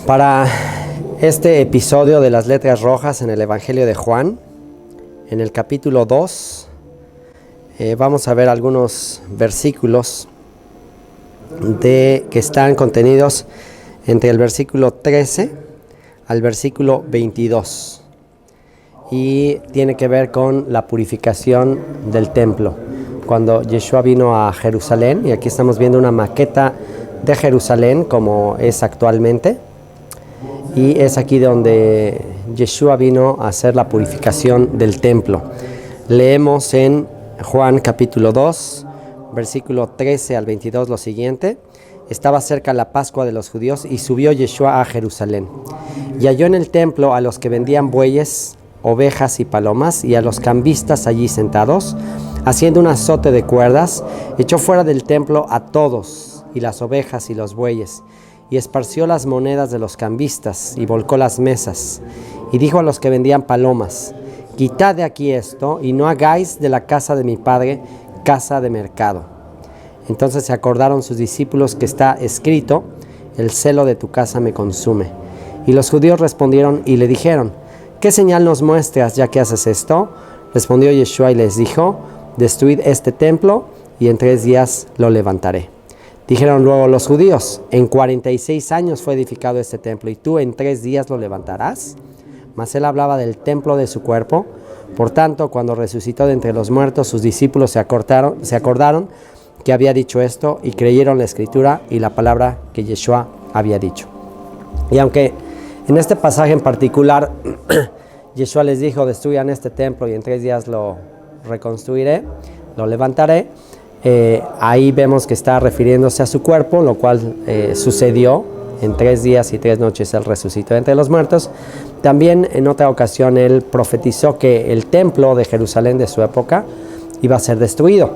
Para este episodio de las letras rojas en el Evangelio de Juan, en el capítulo 2, vamos a ver algunos versículos que están contenidos entre el versículo 13 al versículo 22 y tiene que ver con la purificación del templo. Cuando Yeshua vino a Jerusalén, y aquí estamos viendo una maqueta de Jerusalén como es actualmente, y es aquí donde Yeshua vino a hacer la purificación del templo. Leemos en Juan capítulo 2, versículo 13 al 22 lo siguiente: estaba cerca la Pascua de los judíos y subió Yeshua a Jerusalén. Y halló en el templo a los que vendían bueyes, ovejas y palomas, y a los cambistas allí sentados, haciendo un azote de cuerdas. Echó fuera del templo a todos, y las ovejas y los bueyes, y esparció las monedas de los cambistas, y volcó las mesas. Y dijo a los que vendían palomas: quitad de aquí esto, y no hagáis de la casa de mi padre casa de mercado. Entonces se acordaron sus discípulos que está escrito: el celo de tu casa me consume. Y los judíos respondieron y le dijeron: ¿qué señal nos muestras ya que haces esto? Respondió Yeshua y les dijo: destruid este templo, y en 3 días lo levantaré. Dijeron luego los judíos: en 46 años fue edificado este templo, y tú en 3 días lo levantarás. Mas él hablaba del templo de su cuerpo. Por tanto, cuando resucitó de entre los muertos, sus discípulos se acordaron que había dicho esto, y creyeron la escritura y la palabra que Yeshua había dicho. Y aunque en este pasaje en particular Yeshua les dijo: destruyan este templo y en 3 días lo reconstruiré, lo levantaré, ahí vemos que está refiriéndose a su cuerpo, lo cual sucedió. En 3 días y 3 noches él resucitó entre los muertos. También en otra ocasión él profetizó que el templo de Jerusalén de su época iba a ser destruido.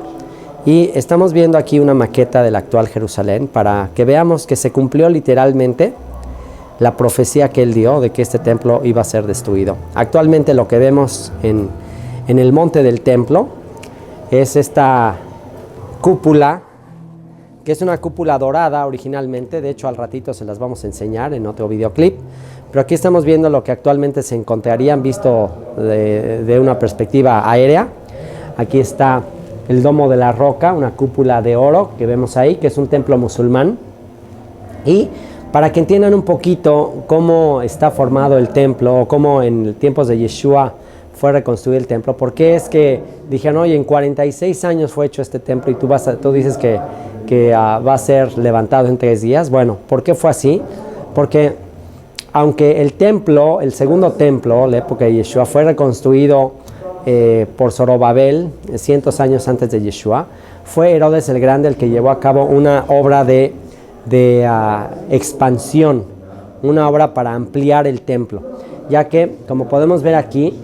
Y estamos viendo aquí una maqueta del actual Jerusalén para que veamos que se cumplió literalmente la profecía que él dio de que este templo iba a ser destruido. Actualmente lo que vemos en el monte del templo es esta cúpula, que es una cúpula dorada originalmente. De hecho, al ratito se las vamos a enseñar en otro videoclip. Pero aquí estamos viendo lo que actualmente se encontrarían visto de una perspectiva aérea. Aquí está el Domo de la Roca, una cúpula de oro que vemos ahí, que es un templo musulmán. Y para que entiendan un poquito cómo está formado el templo, o cómo en tiempos de Yeshua fue reconstruido el templo, porque es que dijeron: oye, en 46 años fue hecho este templo y tú dices que va a ser levantado en 3 días. Bueno, ¿por qué fue así? Porque aunque el templo, el segundo templo, la época de Yeshua, fue reconstruido por Zorobabel cientos años antes de Yeshua, fue Herodes el Grande el que llevó a cabo una obra de expansión, una obra para ampliar el templo, ya que, como podemos ver aquí,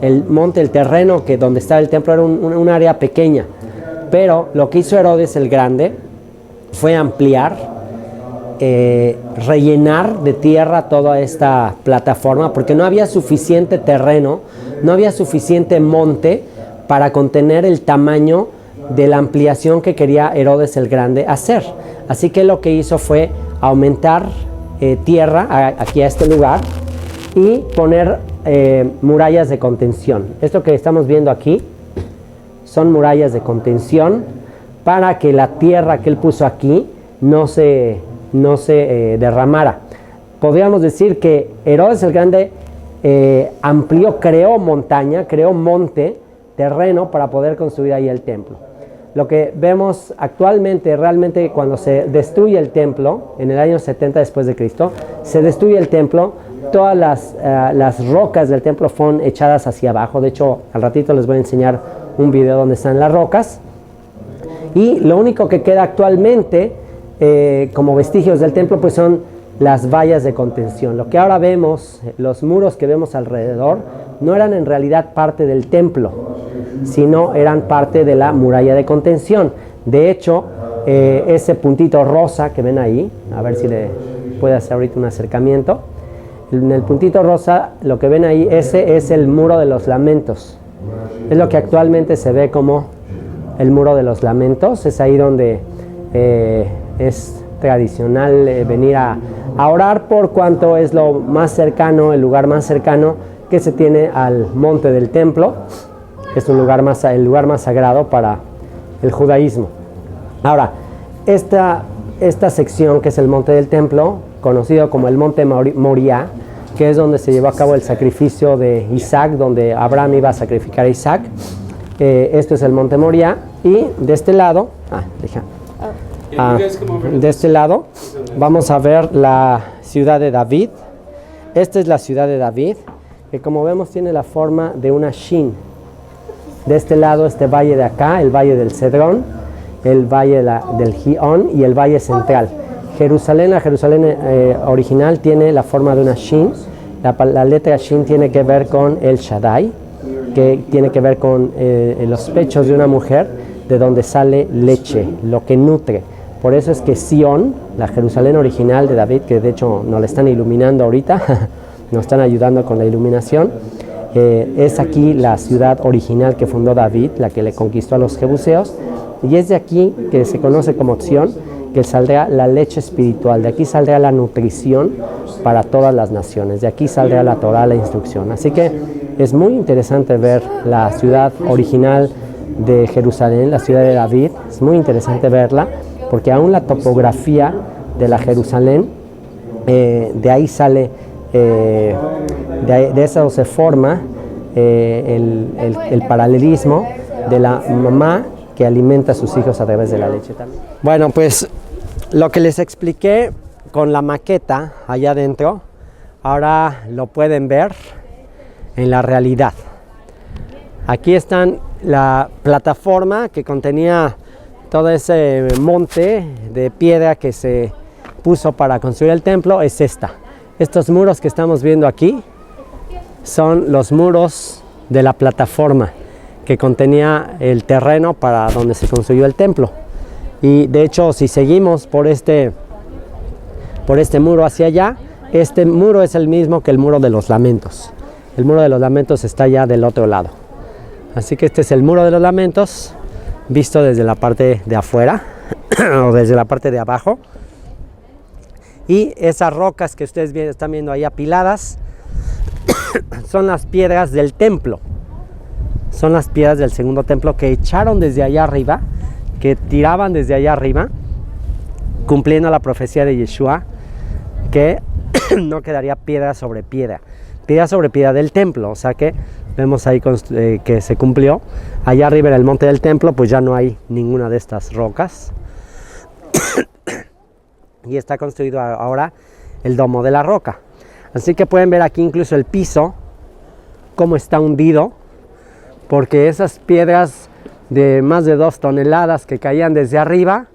el monte, el terreno donde estaba el templo era un área pequeña, pero lo que hizo Herodes el Grande fue ampliar, rellenar de tierra toda esta plataforma, porque no había suficiente terreno, no había suficiente monte para contener el tamaño de la ampliación que quería Herodes el Grande hacer. Así que lo que hizo fue aumentar tierra aquí a este lugar y poner murallas de contención. Esto que estamos viendo aquí son murallas de contención para que la tierra que él puso aquí no se derramara. Podríamos decir que Herodes el Grande amplió, creó montaña, creó monte, terreno para poder construir ahí el templo. Lo que vemos actualmente, realmente, cuando se destruye el templo, en el año 70 después de Cristo, se destruye el templo, todas las rocas del templo fueron echadas hacia abajo. De hecho, al ratito les voy a enseñar un video donde están las rocas. Y lo único que queda actualmente como vestigios del templo pues son las vallas de contención. Lo que ahora vemos, los muros que vemos alrededor, no eran en realidad parte del templo, sino eran parte de la muralla de contención. De hecho, ese puntito rosa que ven ahí, a ver si le puede hacer ahorita un acercamiento. En el puntito rosa, lo que ven ahí, ese es el muro de los lamentos. Es lo que actualmente se ve como el muro de los lamentos. Es ahí donde es tradicional venir a orar, por cuanto es lo más cercano, el lugar más cercano que se tiene al monte del templo. Es el lugar más sagrado para el judaísmo. Ahora, esta sección, que es el monte del templo, conocido como el monte Moriah, que es donde se llevó a cabo el sacrificio de Isaac, donde Abraham iba a sacrificar a Isaac. Esto es el monte Moriah, y de este lado, vamos a ver la ciudad de David. Esta es la ciudad de David, que como vemos tiene la forma de una shin. De este lado, este valle de acá, el valle del Cedrón, el valle del Gihón y el valle central. La Jerusalén original tiene la forma de una shin. La letra shin tiene que ver con el Shaddai, que tiene que ver con los pechos de una mujer, de donde sale leche, lo que nutre. Por eso es que Sion, la Jerusalén original de David, que de hecho nos la están iluminando ahorita, nos están ayudando con la iluminación, es aquí la ciudad original que fundó David, la que le conquistó a los jebuseos, y es de aquí que se conoce como Sion, que saldrá la leche espiritual, de aquí saldrá la nutrición para todas las naciones, de aquí saldrá la Torah, la instrucción. Así que es muy interesante ver la ciudad original de Jerusalén, la ciudad de David. Es muy interesante verla, porque aún la topografía de la Jerusalén, de ahí sale, de eso se forma el paralelismo de la mamá que alimenta a sus hijos a través de la leche también. Bueno, pues lo que les expliqué con la maqueta allá adentro, ahora lo pueden ver en la realidad. Aquí están la plataforma que contenía todo ese monte de piedra que se puso para construir el templo. Es esta. Estos muros que estamos viendo aquí son los muros de la plataforma que contenía el terreno para donde se construyó el templo. Y de hecho, si seguimos por este muro hacia allá, este muro es el mismo que el muro de los lamentos. El muro de los lamentos está ya del otro lado. Así que este es el muro de los lamentos, visto desde la parte de afuera o desde la parte de abajo. Y esas rocas que ustedes están viendo ahí apiladas son las piedras del templo. Son las piedras del segundo templo que echaron desde allá arriba, que tiraban desde allá arriba, cumpliendo la profecía de Yeshua, que no quedaría piedra sobre piedra del templo. O sea que vemos ahí que se cumplió. Allá arriba en el monte del templo pues ya no hay ninguna de estas rocas. Y está construido ahora el domo de la roca. Así que pueden ver aquí incluso el piso, cómo está hundido, porque esas piedras de más de 2 toneladas que caían desde arriba,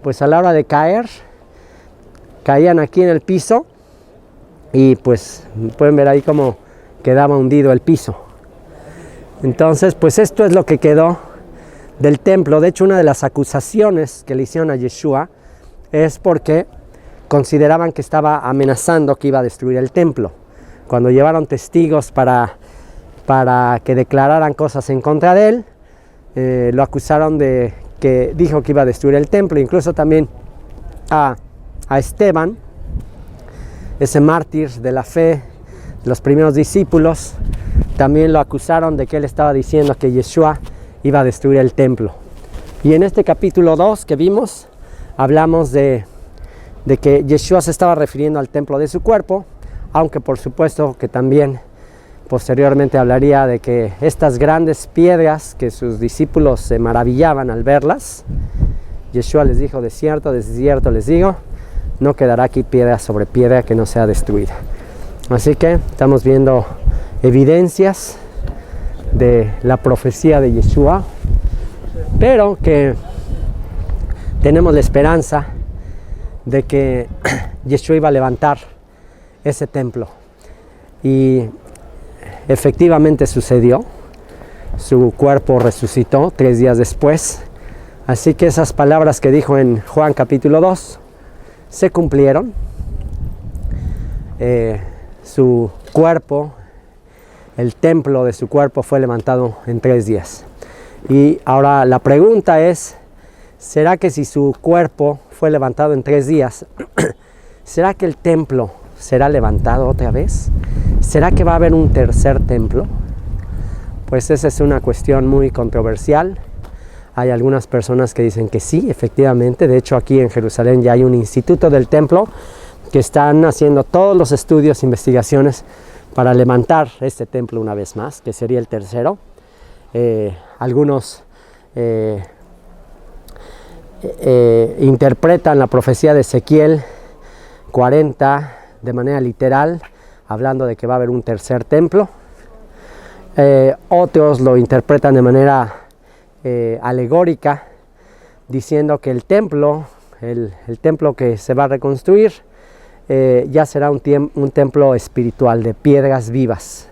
pues a la hora de caer, caían aquí en el piso, y pues pueden ver ahí cómo quedaba hundido el piso. Entonces pues esto es lo que quedó del templo. De hecho, una de las acusaciones que le hicieron a Yeshua es porque consideraban que estaba amenazando que iba a destruir el templo. Cuando llevaron testigos para que declararan cosas en contra de él, lo acusaron de que dijo que iba a destruir el templo. Incluso también a Esteban, ese mártir de la fe, de los primeros discípulos, también lo acusaron de que él estaba diciendo que Yeshua iba a destruir el templo. Y en este capítulo 2 que vimos, hablamos de que Yeshua se estaba refiriendo al templo de su cuerpo, aunque por supuesto que también posteriormente hablaría de que estas grandes piedras que sus discípulos se maravillaban al verlas, Yeshua les dijo: de cierto les digo, no quedará aquí piedra sobre piedra que no sea destruida. Así que estamos viendo evidencias de la profecía de Yeshua, pero que tenemos la esperanza de que Yeshua iba a levantar ese templo. Y efectivamente sucedió. Su cuerpo resucitó 3 días después. Así que esas palabras que dijo en Juan capítulo 2 se cumplieron. Su cuerpo, el templo de su cuerpo fue levantado en 3 días. Y ahora la pregunta es ¿será que si su cuerpo fue levantado en 3 días, ¿será que el templo será levantado otra vez? ¿Será que va a haber un tercer templo? Pues esa es una cuestión muy controversial. Hay algunas personas que dicen que sí, efectivamente. De hecho, aquí en Jerusalén ya hay un instituto del templo que están haciendo todos los estudios, investigaciones para levantar este templo una vez más, que sería el tercero. Algunos interpretan la profecía de Ezequiel 40 de manera literal, hablando de que va a haber un tercer templo. Otros lo interpretan de manera alegórica, diciendo que el templo que se va a reconstruir ya será un templo espiritual de piedras vivas,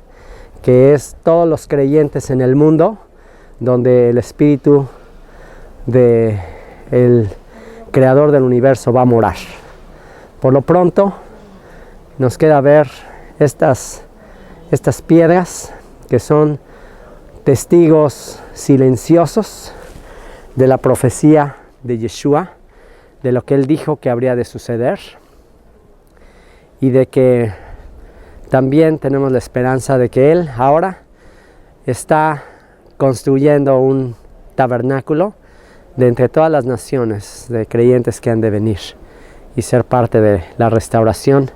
que es todos los creyentes en el mundo, donde el espíritu del creador del universo va a morar. Por lo pronto nos queda ver estas piedras que son testigos silenciosos de la profecía de Yeshua, de lo que él dijo que habría de suceder, y de que también tenemos la esperanza de que él ahora está construyendo un tabernáculo de entre todas las naciones de creyentes que han de venir y ser parte de la restauración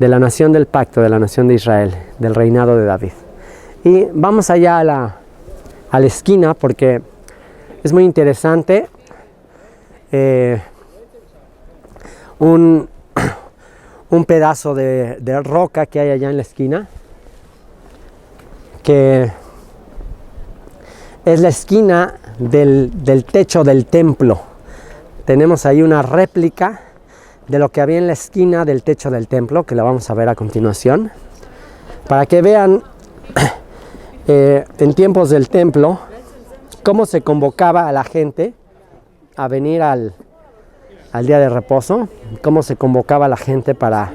de la nación del pacto, de la nación de Israel, del reinado de David. Y vamos allá a la esquina, porque es muy interesante. Un pedazo de roca que hay allá en la esquina, que es la esquina del techo del templo. Tenemos ahí una réplica de lo que había en la esquina del techo del templo, que la vamos a ver a continuación, para que vean en tiempos del templo cómo se convocaba a la gente a venir al día de reposo, cómo se convocaba a la gente para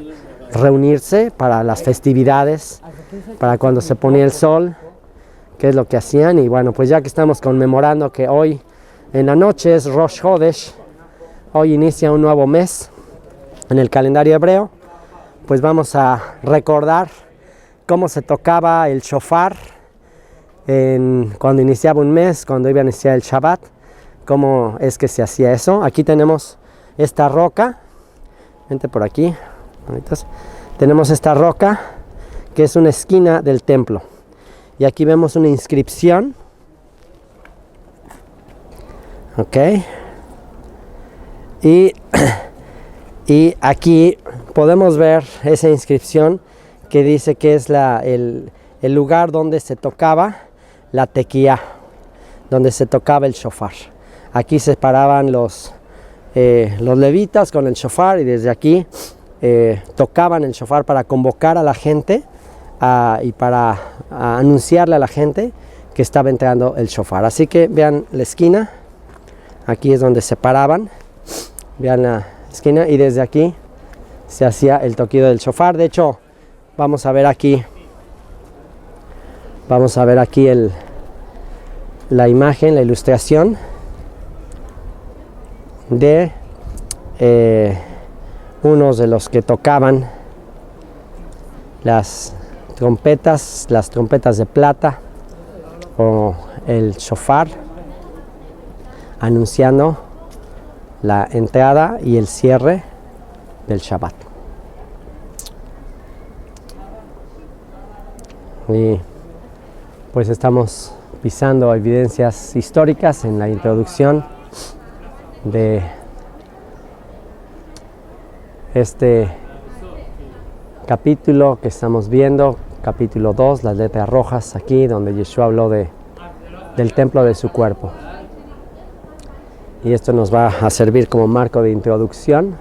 reunirse para las festividades, para cuando se ponía el sol, qué es lo que hacían. Y bueno, pues ya que estamos conmemorando que hoy en la noche es Rosh Hodesh, hoy inicia un nuevo mes en el calendario hebreo, pues vamos a recordar cómo se tocaba el shofar cuando iniciaba un mes, cuando iba a iniciar el Shabbat, cómo es que se hacía eso. Aquí tenemos esta roca, vente por aquí, tenemos esta roca que es una esquina del templo, y aquí vemos una inscripción, ok, y aquí podemos ver esa inscripción que dice que es el lugar donde se tocaba la tequía, donde se tocaba el shofar. Aquí se paraban los levitas con el shofar, y desde aquí tocaban el shofar para convocar a la gente y para anunciarle a la gente que estaba entrando el shofar. Así que vean la esquina, aquí es donde se paraban, vean la esquina, y desde aquí se hacía el toquido del shofar. De hecho, vamos a ver aquí la imagen, la ilustración de unos de los que tocaban las trompetas de plata o el shofar, anunciando la entrada y el cierre del Shabbat. Y pues estamos pisando evidencias históricas en la introducción de este capítulo que estamos viendo, capítulo 2, las letras rojas, aquí donde Yeshua habló del templo de su cuerpo. Y esto nos va a servir como marco de introducción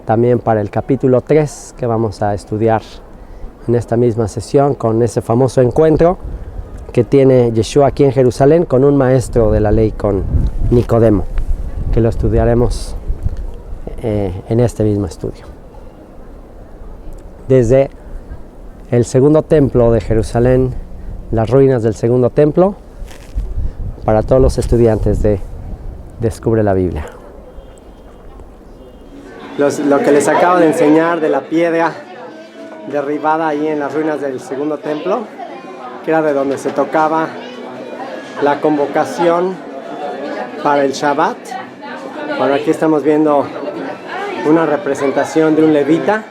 también para el capítulo 3 que vamos a estudiar en esta misma sesión, con ese famoso encuentro que tiene Yeshua aquí en Jerusalén con un maestro de la ley, con Nicodemo, que lo estudiaremos en este mismo estudio. Desde el segundo templo de Jerusalén, las ruinas del segundo templo, para todos los estudiantes de descubre la Biblia. Lo que les acabo de enseñar de la piedra derribada ahí en las ruinas del segundo templo, que era de donde se tocaba la convocación para el Shabbat. Bueno, aquí estamos viendo una representación de un levita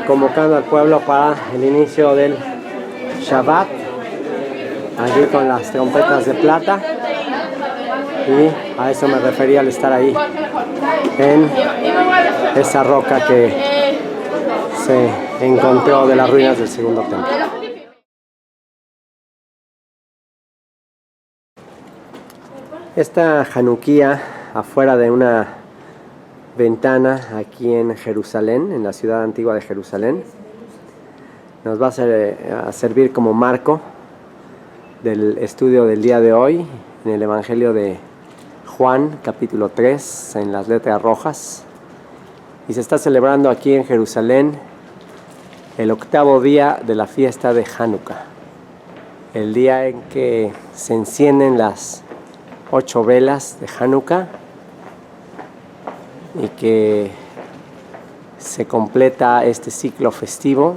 convocando al pueblo para el inicio del Shabbat, allí con las trompetas de plata, y a eso me refería al estar ahí en esa roca que se encontró de las ruinas del segundo templo. Esta Hanukkah afuera de una ventana aquí en Jerusalén, en la ciudad antigua de Jerusalén, nos va a servir como marco del estudio del día de hoy en el Evangelio de Juan, capítulo 3, en las letras rojas. Y se está celebrando aquí en Jerusalén el 8º día de la fiesta de Hanukkah, el día en que se encienden las 8 velas de Hanukkah y que se completa este ciclo festivo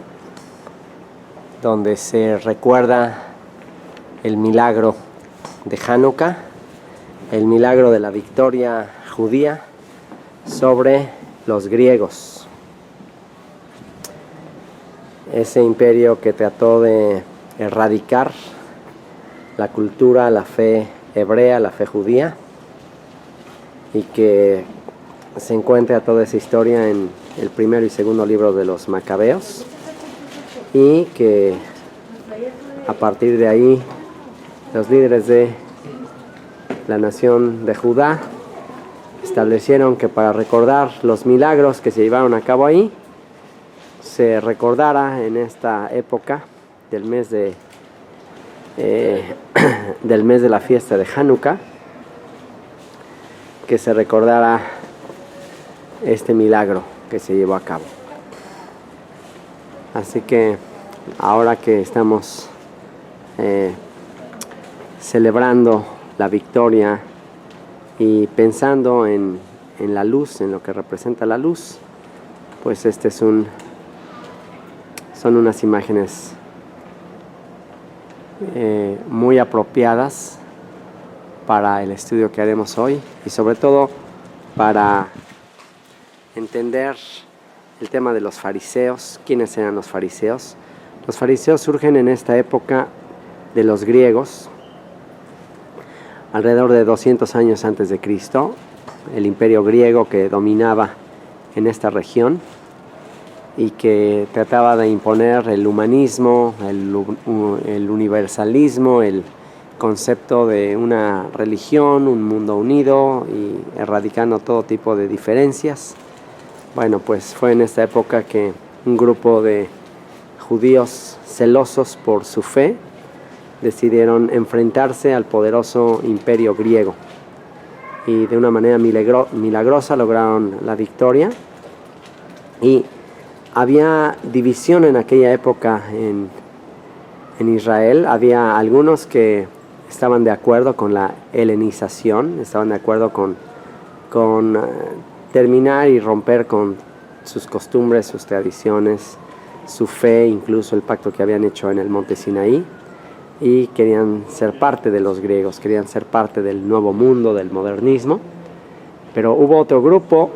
donde se recuerda el milagro de Hanukkah, el milagro de la victoria judía sobre los griegos, ese imperio que trató de erradicar la cultura, la fe hebrea, la fe judía, y que se encuentra toda esa historia en el primero y segundo libro de los Macabeos, y que a partir de ahí los líderes de la nación de Judá establecieron que para recordar los milagros que se llevaron a cabo ahí, se recordara en esta época del mes de la fiesta de Hanukkah, que se recordara este milagro que se llevó a cabo. Así que ahora que estamos celebrando la victoria y pensando en la luz, en lo que representa la luz, pues son unas imágenes muy apropiadas para el estudio que haremos hoy, y sobre todo para entender el tema de los fariseos. ¿Quiénes eran los fariseos? Los fariseos surgen en esta época de los griegos, alrededor de 200 años antes de Cristo, el imperio griego que dominaba en esta región y que trataba de imponer el humanismo, el universalismo, el concepto de una religión, un mundo unido, y erradicando todo tipo de diferencias. Bueno, pues fue en esta época que un grupo de judíos celosos por su fe decidieron enfrentarse al poderoso imperio griego, y de una manera milagrosa lograron la victoria. Y había división en aquella época en Israel. Había algunos que estaban de acuerdo con la helenización, estaban de acuerdo con terminar y romper con sus costumbres, sus tradiciones, su fe, incluso el pacto que habían hecho en el monte Sinaí, y querían ser parte de los griegos, querían ser parte del nuevo mundo, del modernismo. Pero hubo otro grupo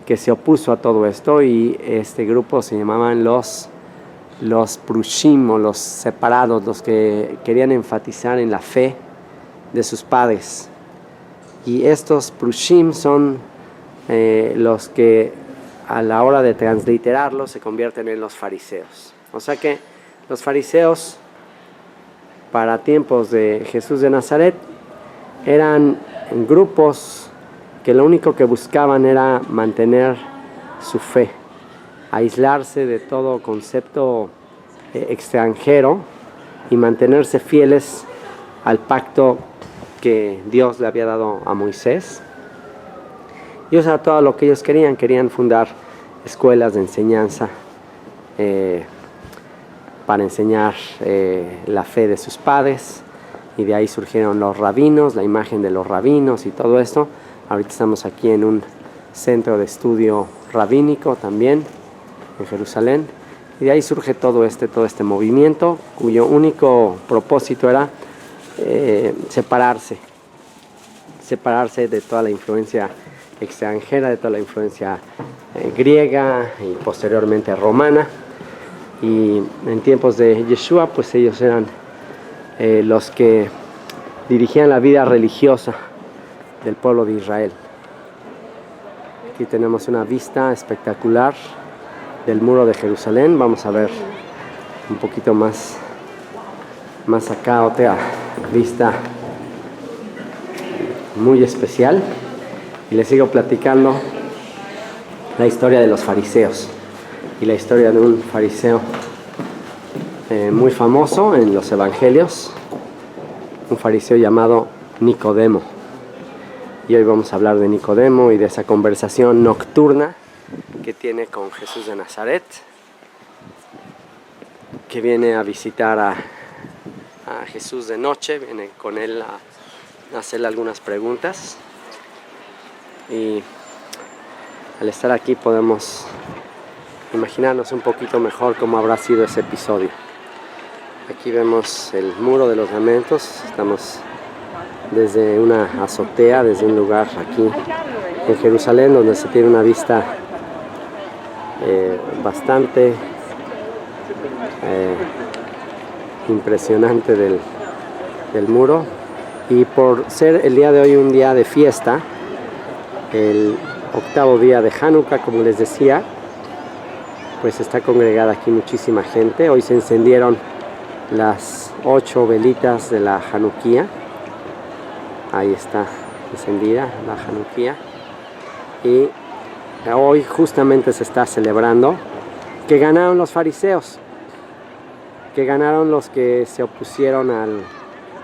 que se opuso a todo esto, y este grupo se llamaban los Prushim, o los separados, los que querían enfatizar en la fe de sus padres. Y estos Prushim son los que a la hora de transliterarlos se convierten en los fariseos. O sea que los fariseos, para tiempos de Jesús de Nazaret, eran grupos que lo único que buscaban era mantener su fe, aislarse de todo concepto extranjero y mantenerse fieles al pacto que Dios le había dado a Moisés. Y eso era todo lo que ellos querían fundar escuelas de enseñanza para enseñar la fe de sus padres, y de ahí surgieron los rabinos, la imagen de los rabinos y todo esto. Ahorita estamos aquí en un centro de estudio rabínico también en Jerusalén, y de ahí surge todo este movimiento, cuyo único propósito era separarse de toda la influencia extranjera, de toda la influencia griega y posteriormente romana. Y en tiempos de Yeshua, pues ellos eran los que dirigían la vida religiosa del pueblo de Israel. Aquí tenemos una vista espectacular del muro de Jerusalén. Vamos a ver un poquito más acá otra vista muy especial, y les sigo platicando la historia de los fariseos y la historia de un fariseo muy famoso en los evangelios, un fariseo llamado Nicodemo. Y hoy vamos a hablar de Nicodemo y de esa conversación nocturna que tiene con Jesús de Nazaret, que viene a visitar a Jesús de noche, viene con él a hacerle algunas preguntas, y al estar aquí podemos imaginarnos un poquito mejor cómo habrá sido ese episodio. Aquí vemos el muro de los lamentos. Estamos desde una azotea, desde un lugar aquí en Jerusalén, donde se tiene una vista bastante impresionante del muro. Y por ser el día de hoy un día de fiesta, el octavo día de Hanukkah, como les decía, pues está congregada aquí muchísima gente. Hoy se encendieron las 8 velitas de la Hanukkah. Ahí está encendida la Hanukkah. Y hoy justamente se está celebrando que ganaron los fariseos, que ganaron los que se opusieron al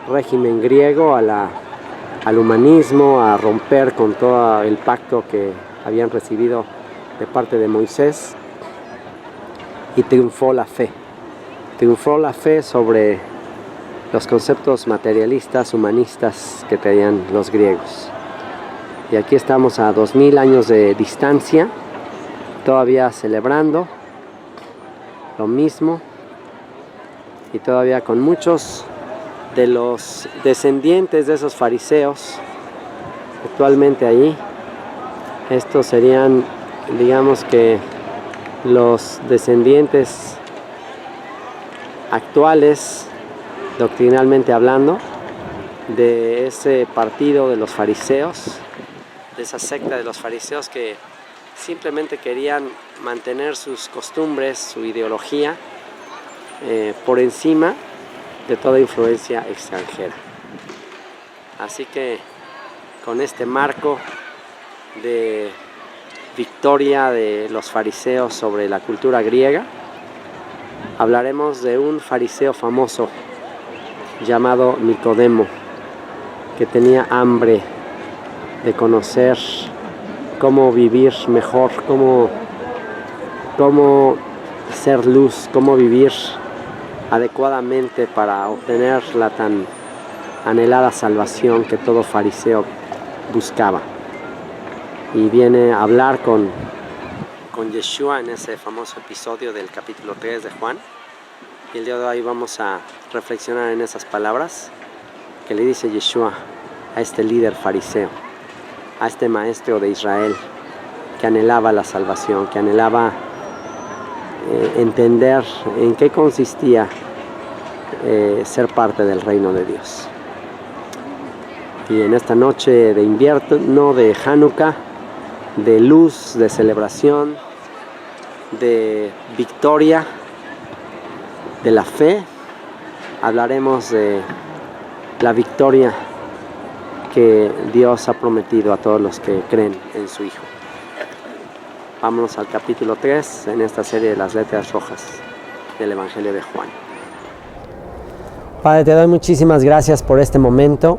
régimen griego, al humanismo, a romper con todo el pacto que habían recibido de parte de Moisés, y triunfó la fe sobre los conceptos materialistas, humanistas que traían los griegos. Y aquí estamos a 2000 años de distancia, todavía celebrando lo mismo, y todavía con muchos de los descendientes de esos fariseos actualmente ahí. Estos serían, digamos que, los descendientes actuales, doctrinalmente hablando, de ese partido de los fariseos, de esa secta de los fariseos que simplemente querían mantener sus costumbres, su ideología, por encima de toda influencia extranjera. Así que con este marco de victoria de los fariseos sobre la cultura griega, hablaremos de un fariseo famoso llamado Nicodemo, que tenía hambre de conocer cómo vivir mejor, cómo ser luz, cómo vivir adecuadamente para obtener la tan anhelada salvación que todo fariseo buscaba. Y viene a hablar con Yeshua en ese famoso episodio del capítulo 3 de Juan. Y el día de hoy vamos a reflexionar en esas palabras que le dice Yeshua a este líder fariseo, a este maestro de Israel que anhelaba la salvación, que anhelaba entender en qué consistía ser parte del reino de Dios. Y en esta noche de invierno, de Hanukkah, de luz, de celebración, de victoria, de la fe, hablaremos de la victoria que Dios ha prometido a todos los que creen en su Hijo. Vámonos al capítulo 3 en esta serie de las letras rojas del Evangelio de Juan. Padre, te doy muchísimas gracias por este momento.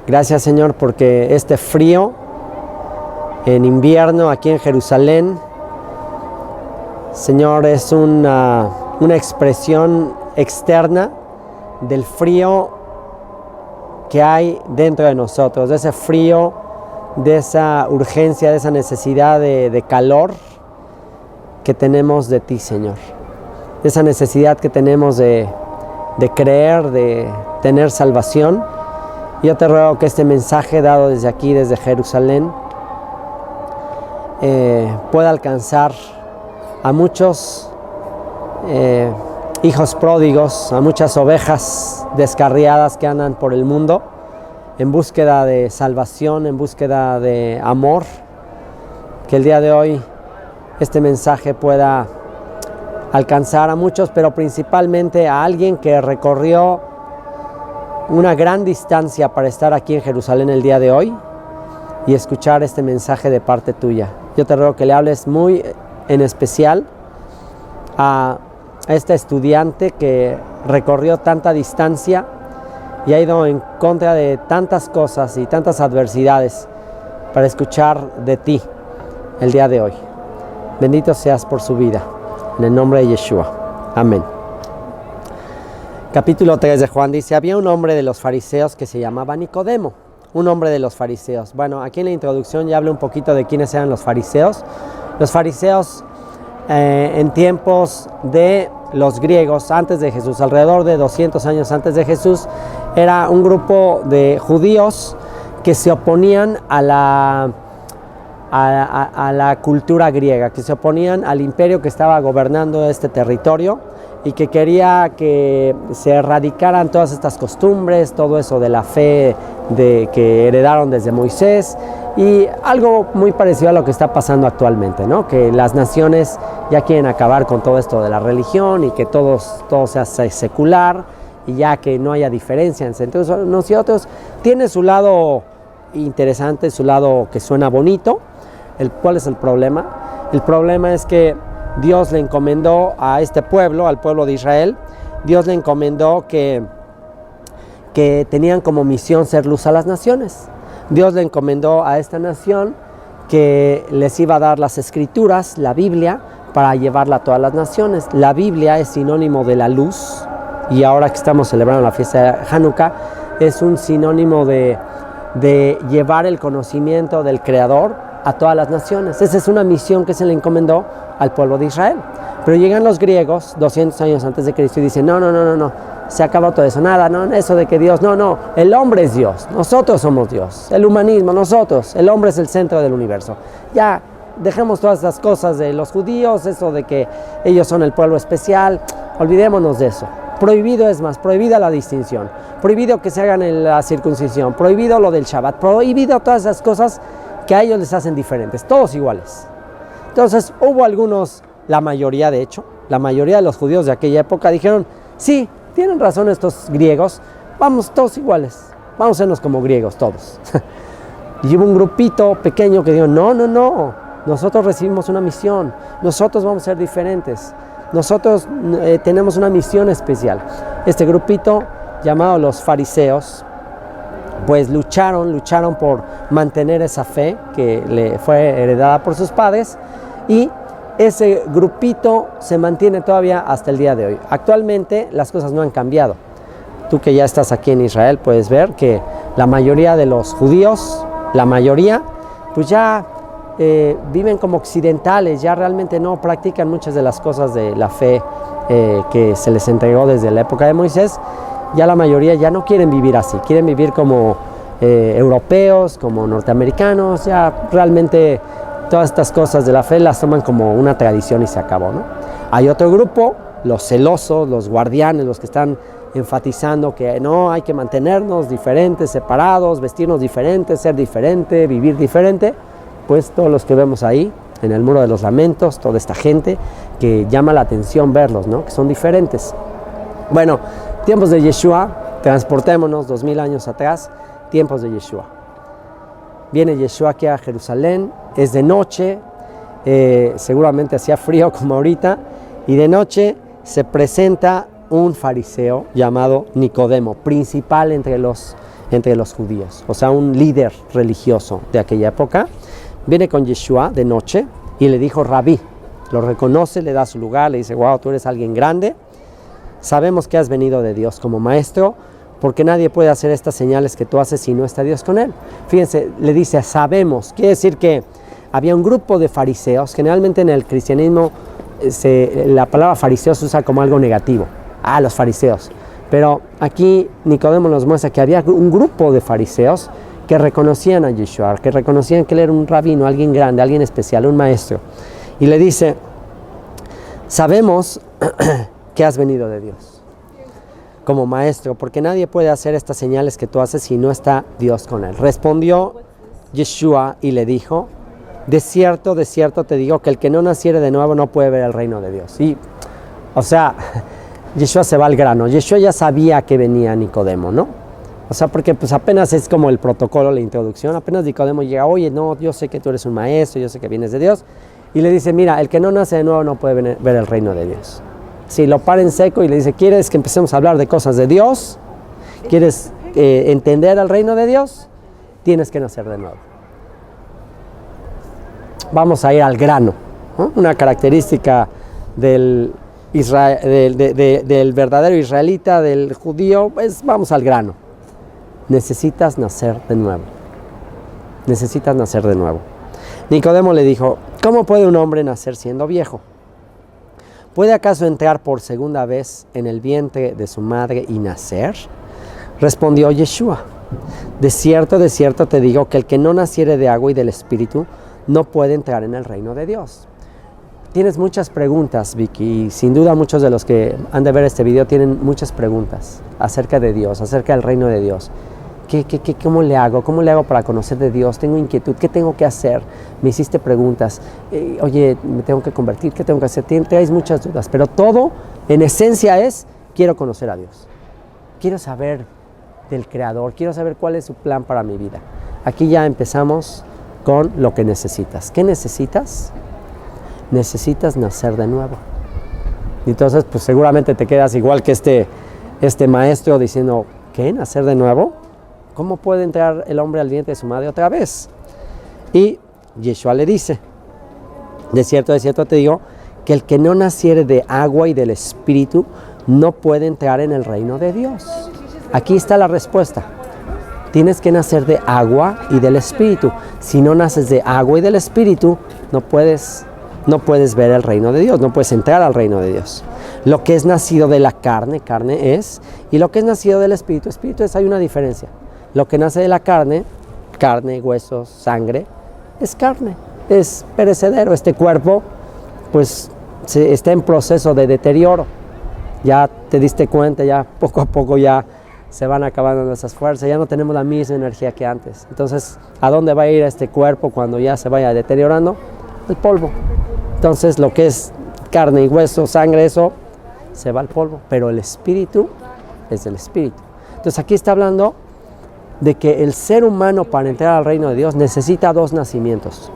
Gracias, Señor, porque este frío en invierno aquí en Jerusalén, Señor, es una expresión externa del frío que hay dentro de nosotros, de ese frío, de esa urgencia, de esa necesidad de calor que tenemos de ti, Señor. De esa necesidad que tenemos de creer, de tener salvación. Yo te ruego que este mensaje dado desde aquí, desde Jerusalén, pueda alcanzar a muchos hijos pródigos, a muchas ovejas descarriadas que andan por el mundo en búsqueda de salvación, en búsqueda de amor. Que el día de hoy este mensaje pueda alcanzar a muchos, pero principalmente a alguien que recorrió una gran distancia para estar aquí en Jerusalén el día de hoy y escuchar este mensaje de parte tuya. Yo te ruego que le hables muy en especial a este estudiante que recorrió tanta distancia y ha ido en contra de tantas cosas y tantas adversidades para escuchar de ti el día de hoy. Bendito seas por su vida, en el nombre de Yeshua. Amén. Capítulo 3 de Juan dice: había un hombre de los fariseos que se llamaba Nicodemo. Un hombre de los fariseos. Bueno, aquí en la introducción ya hablé un poquito de quiénes eran los fariseos. Los fariseos en tiempos de los griegos, antes de Jesús, alrededor de 200 años antes de Jesús, era un grupo de judíos que se oponían a la cultura griega, que se oponían al imperio que estaba gobernando este territorio y que quería que se erradicaran todas estas costumbres, todo eso de la fe que heredaron desde Moisés, y algo muy parecido a lo que está pasando actualmente, ¿no? Que las naciones ya quieren acabar con todo esto de la religión y que todo sea secular y ya que no haya diferencias entre unos y otros. Tiene su lado interesante, su lado que suena bonito. ¿Cuál es el problema? El problema es que Dios le encomendó a este pueblo, al pueblo de Israel, Dios le encomendó que tenían como misión ser luz a las naciones. Dios le encomendó a esta nación que les iba a dar las escrituras, la Biblia, para llevarla a todas las naciones. La Biblia es sinónimo de la luz, y ahora que estamos celebrando la fiesta de Hanukkah, es un sinónimo de llevar el conocimiento del Creador a todas las naciones. Esa es una misión que se le encomendó al pueblo de Israel. Pero llegan los griegos 200 años antes de Cristo y dicen: no, se acabó todo eso, nada, no, eso de que Dios, no, el hombre es Dios, nosotros somos Dios, el humanismo, nosotros, el hombre es el centro del universo. Ya, dejemos todas estas cosas de los judíos, eso de que ellos son el pueblo especial, olvidémonos de eso. Prohibido, es más, prohibida la distinción, prohibido que se hagan la circuncisión, prohibido lo del Shabbat, prohibido todas esas cosas que a ellos les hacen diferentes, todos iguales. Entonces hubo algunos, la mayoría de hecho, la mayoría de los judíos de aquella época dijeron: sí, tienen razón estos griegos, vamos todos iguales, vamos a sernos como griegos todos. Y hubo un grupito pequeño que dijo: no, nosotros recibimos una misión, nosotros vamos a ser diferentes, nosotros tenemos una misión especial. Este grupito llamado los fariseos, pues lucharon por mantener esa fe que le fue heredada por sus padres, y ese grupito se mantiene todavía hasta el día de hoy. Actualmente las cosas no han cambiado. Tú que ya estás aquí en Israel puedes ver que la mayoría de los judíos, pues ya viven como occidentales, ya realmente no practican muchas de las cosas de la fe que se les entregó desde la época de Moisés. Ya la mayoría ya no quieren vivir así, quieren vivir como europeos, como norteamericanos. Ya realmente todas estas cosas de la fe las toman como una tradición y se acabó, ¿no? Hay otro grupo, los celosos, los guardianes, los que están enfatizando que no, hay que mantenernos diferentes, separados, vestirnos diferentes, ser diferente, vivir diferente. Pues todos los que vemos ahí en el Muro de los Lamentos, toda esta gente que llama la atención verlos, ¿no? Que son diferentes. Bueno, tiempos de Yeshua, transportémonos 2000 años atrás, tiempos de Yeshua. Viene Yeshua aquí a Jerusalén, es de noche, seguramente hacía frío como ahorita, y de noche se presenta un fariseo llamado Nicodemo, principal entre los judíos, o sea, un líder religioso de aquella época. Viene con Yeshua de noche y le dijo: Rabí. Lo reconoce, le da su lugar, le dice: wow, tú eres alguien grande, sabemos que has venido de Dios como maestro, porque nadie puede hacer estas señales que tú haces si no está Dios con él. Fíjense, le dice, sabemos, quiere decir que había un grupo de fariseos. Generalmente en el cristianismo la palabra fariseo se usa como algo negativo. Los fariseos. Pero aquí Nicodemo nos muestra que había un grupo de fariseos que reconocían a Yeshua, que reconocían que él era un rabino, alguien grande, alguien especial, un maestro. Y le dice, sabemos que has venido de Dios como maestro, porque nadie puede hacer estas señales que tú haces si no está Dios con él. Respondió Yeshua y le dijo, de cierto te digo que el que no naciere de nuevo no puede ver el reino de Dios. Y, o sea, Yeshua se va al grano. Yeshua ya sabía que venía Nicodemo, ¿no? O sea, porque pues apenas es como el protocolo, la introducción. Apenas Nicodemo llega, oye, no, yo sé que tú eres un maestro, yo sé que vienes de Dios. Y le dice, mira, el que no nace de nuevo no puede ver el reino de Dios. Si lo para en seco y le dice, ¿quieres que empecemos a hablar de cosas de Dios? ¿Quieres entender el reino de Dios? Tienes que nacer de nuevo. Vamos a ir al grano, ¿no? Una característica del verdadero israelita, del judío, pues vamos al grano. Necesitas nacer de nuevo. Necesitas nacer de nuevo. Nicodemo le dijo, ¿cómo puede un hombre nacer siendo viejo? ¿Puede acaso entrar por segunda vez en el vientre de su madre y nacer? Respondió Yeshua, de cierto te digo que el que no naciere de agua y del Espíritu no puede entrar en el reino de Dios. Tienes muchas preguntas, Vicky, y sin duda muchos de los que han de ver este video tienen muchas preguntas acerca de Dios, acerca del reino de Dios. ¿Cómo le hago? ¿Cómo le hago para conocer de Dios? Tengo inquietud, ¿qué tengo que hacer? Me hiciste preguntas, oye, me tengo que convertir, ¿qué tengo que hacer? Tienes muchas dudas, pero todo en esencia es, quiero conocer a Dios. Quiero saber del Creador, quiero saber cuál es su plan para mi vida. Aquí ya empezamos con lo que necesitas. ¿Qué necesitas? Necesitas nacer de nuevo. Entonces, pues seguramente te quedas igual que este maestro diciendo, ¿qué? ¿Nacer de nuevo? ¿Cómo puede entrar el hombre al vientre de su madre otra vez? Y Yeshua le dice, de cierto te digo, que el que no naciere de agua y del Espíritu no puede entrar en el reino de Dios. Aquí está la respuesta. Tienes que nacer de agua y del Espíritu. Si no naces de agua y del Espíritu, no puedes ver el reino de Dios, no puedes entrar al reino de Dios. Lo que es nacido de la carne es, y lo que es nacido del Espíritu es, hay una diferencia. Lo que nace de la carne, huesos, sangre, es carne, es perecedero. Este cuerpo, pues, está en proceso de deterioro. Ya te diste cuenta, ya poco a poco ya se van acabando nuestras fuerzas, ya no tenemos la misma energía que antes. Entonces, ¿a dónde va a ir este cuerpo cuando ya se vaya deteriorando? El polvo. Entonces, lo que es carne y hueso, sangre, eso se va al polvo, pero el Espíritu es el Espíritu. Entonces, aquí está hablando de que el ser humano para entrar al reino de Dios necesita 2 nacimientos.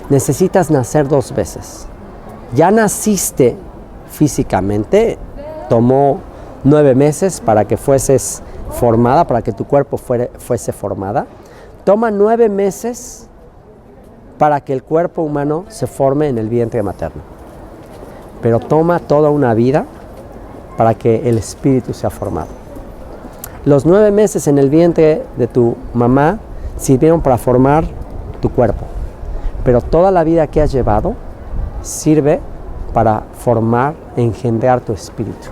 Necesitas nacer 2 veces. Ya naciste físicamente, tomó 9 meses para que fueses formada, para que tu cuerpo fuese formada. Toma 9 meses para que el cuerpo humano se forme en el vientre materno. Pero toma toda una vida para que el espíritu sea formado. Los 9 meses en el vientre de tu mamá sirvieron para formar tu cuerpo. Pero toda la vida que has llevado sirve para formar, engendrar tu espíritu.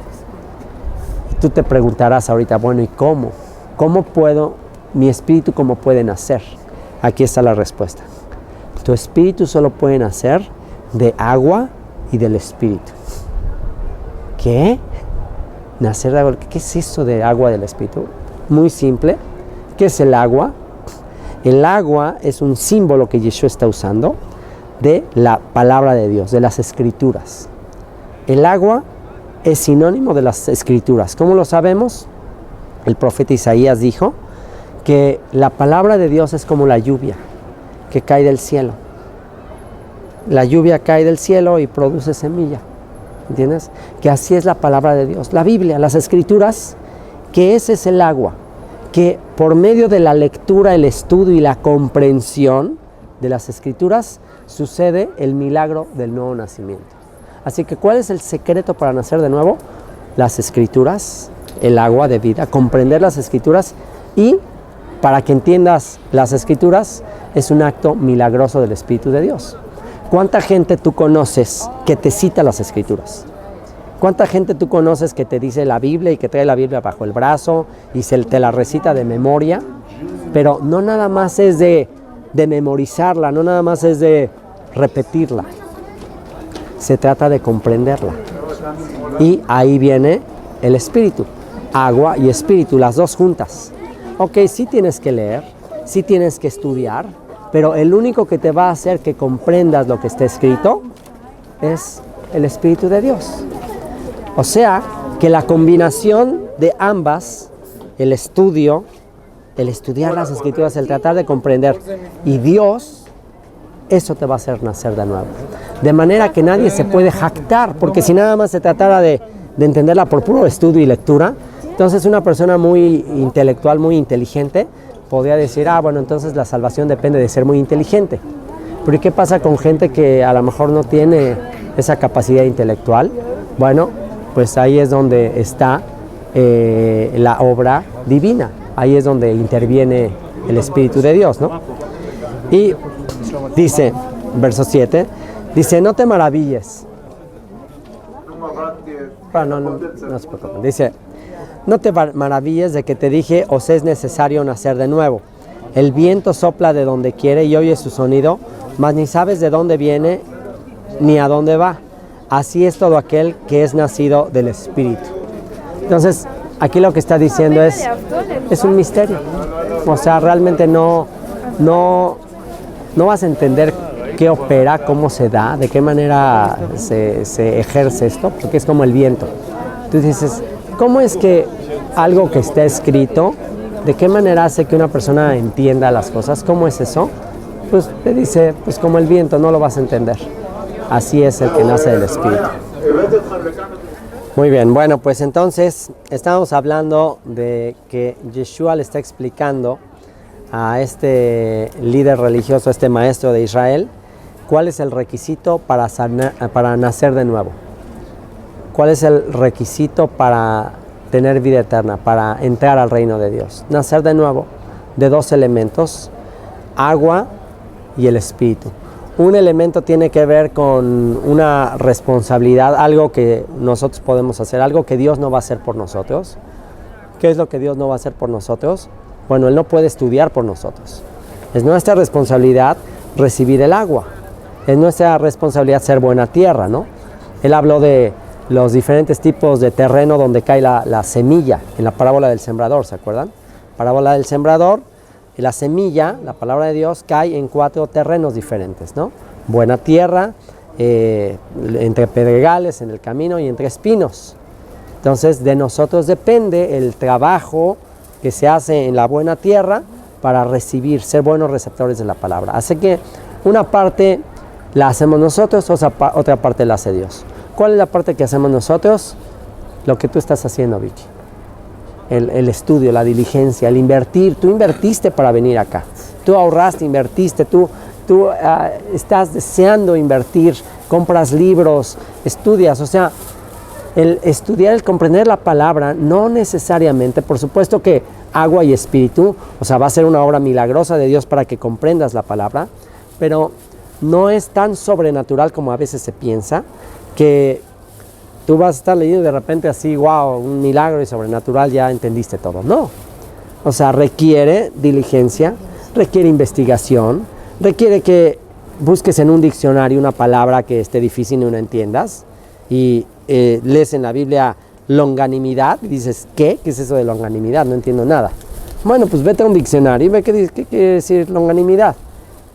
Y tú te preguntarás ahorita, bueno, ¿y cómo? ¿Cómo puedo, mi espíritu cómo puede nacer? Aquí está la respuesta. Tu espíritu solo puede nacer de agua y del espíritu. ¿Qué? Nacer de agua. ¿Qué es eso de agua del espíritu? Muy simple. ¿Qué es el agua? El agua es un símbolo que Yeshua está usando de la palabra de Dios, de las escrituras. El agua es sinónimo de las escrituras. ¿Cómo lo sabemos? El profeta Isaías dijo que la palabra de Dios es como la lluvia que cae del cielo. La lluvia cae del cielo y produce semilla. ¿Entiendes? Que así es la palabra de Dios. La Biblia, las escrituras, que ese es el agua. Que por medio de la lectura, el estudio y la comprensión de las escrituras sucede el milagro del nuevo nacimiento. Así que, ¿cuál es el secreto para nacer de nuevo? Las escrituras el agua de vida, comprender las Escrituras, y para que entiendas las Escrituras es un acto milagroso del Espíritu de Dios. ¿Cuánta gente tú conoces que te cita las Escrituras? ¿Cuánta gente tú conoces que te dice la Biblia y que trae la Biblia bajo el brazo y te la recita de memoria? Pero no nada más es de memorizarla, no nada más es de repetirla. Se trata de comprenderla. Y ahí viene el Espíritu. Agua y Espíritu, las dos juntas. Ok, sí tienes que leer, sí tienes que estudiar, pero el único que te va a hacer que comprendas lo que está escrito es el Espíritu de Dios. O sea, que la combinación de ambas, el estudio, el estudiar las Escrituras, el tratar de comprender, y Dios, eso te va a hacer nacer de nuevo. De manera que nadie se puede jactar, porque si nada más se tratara de entenderla por puro estudio y lectura, entonces una persona muy intelectual, muy inteligente, podría decir, bueno, entonces la salvación depende de ser muy inteligente. Pero ¿y qué pasa con gente que a lo mejor no tiene esa capacidad intelectual? Bueno, pues ahí es donde está la obra divina. Ahí es donde interviene el Espíritu de Dios, ¿no? Y dice, verso 7, dice, no te maravilles. No se preocupen. Dice, no te maravilles de que te dije, os es necesario nacer de nuevo. El viento sopla de donde quiere y oyes su sonido, mas ni sabes de dónde viene ni a dónde va. Así es todo aquel que es nacido del Espíritu. Entonces, aquí lo que está diciendo es un misterio. O sea, realmente no vas a entender qué opera, cómo se da, de qué manera se ejerce esto, porque es como el viento. Tú dices, ¿cómo es que algo que está escrito, de qué manera hace que una persona entienda las cosas? ¿Cómo es eso? Pues te dice, pues como el viento, no lo vas a entender. Así es el que nace del Espíritu. Muy bien, bueno, pues entonces estamos hablando de que Yeshua le está explicando a este líder religioso, a este maestro de Israel, cuál es el requisito para nacer de nuevo. ¿Cuál es el requisito para tener vida eterna, para entrar al reino de Dios? Nacer de nuevo de dos elementos, agua y el Espíritu. Un elemento tiene que ver con una responsabilidad, algo que nosotros podemos hacer, algo que Dios no va a hacer por nosotros. ¿Qué es lo que Dios no va a hacer por nosotros? Bueno, Él no puede estudiar por nosotros. Es nuestra responsabilidad recibir el agua. Es nuestra responsabilidad ser buena tierra, ¿no? Él habló de los diferentes tipos de terreno donde cae la semilla, en la parábola del sembrador, ¿se acuerdan? Parábola del sembrador, y la semilla, la palabra de Dios, cae en 4 terrenos diferentes, ¿no? Buena tierra, entre pedregales en el camino y entre espinos. Entonces, de nosotros depende el trabajo que se hace en la buena tierra para recibir, ser buenos receptores de la palabra. Así que una parte la hacemos nosotros, otra parte la hace Dios. ¿Cuál es la parte que hacemos nosotros? Lo que tú estás haciendo, Vicky. El estudio, la diligencia, el invertir. Tú invertiste para venir acá. Tú ahorraste, invertiste, tú estás deseando invertir, compras libros, estudias. O sea, el estudiar, el comprender la palabra, no necesariamente, por supuesto que agua y espíritu, o sea, va a ser una obra milagrosa de Dios para que comprendas la palabra, pero no es tan sobrenatural como a veces se piensa, que tú vas a estar leyendo y de repente así, wow, un milagro y sobrenatural, ya entendiste todo. No. O sea, requiere diligencia, requiere investigación, requiere que busques en un diccionario una palabra que esté difícil y no entiendas, y lees en la Biblia longanimidad y dices, ¿qué? ¿Qué es eso de longanimidad? No entiendo nada. Bueno, pues vete a un diccionario y ve qué quiere decir longanimidad.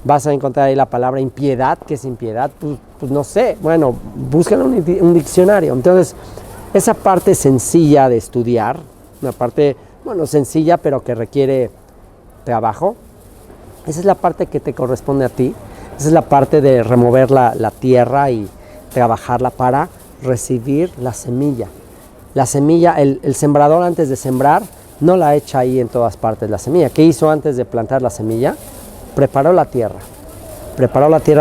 Vas a encontrar ahí la palabra impiedad. ¿Qué es impiedad? Pues no sé. Bueno, búscalo en un diccionario. Entonces, esa parte sencilla de estudiar, una parte, bueno, sencilla pero que requiere trabajo, esa es la parte que te corresponde a ti. Esa es la parte de remover la tierra y trabajarla para recibir la semilla. La semilla, el sembrador antes de sembrar, no la echa ahí en todas partes la semilla. ¿Qué hizo antes de plantar la semilla? Preparó la tierra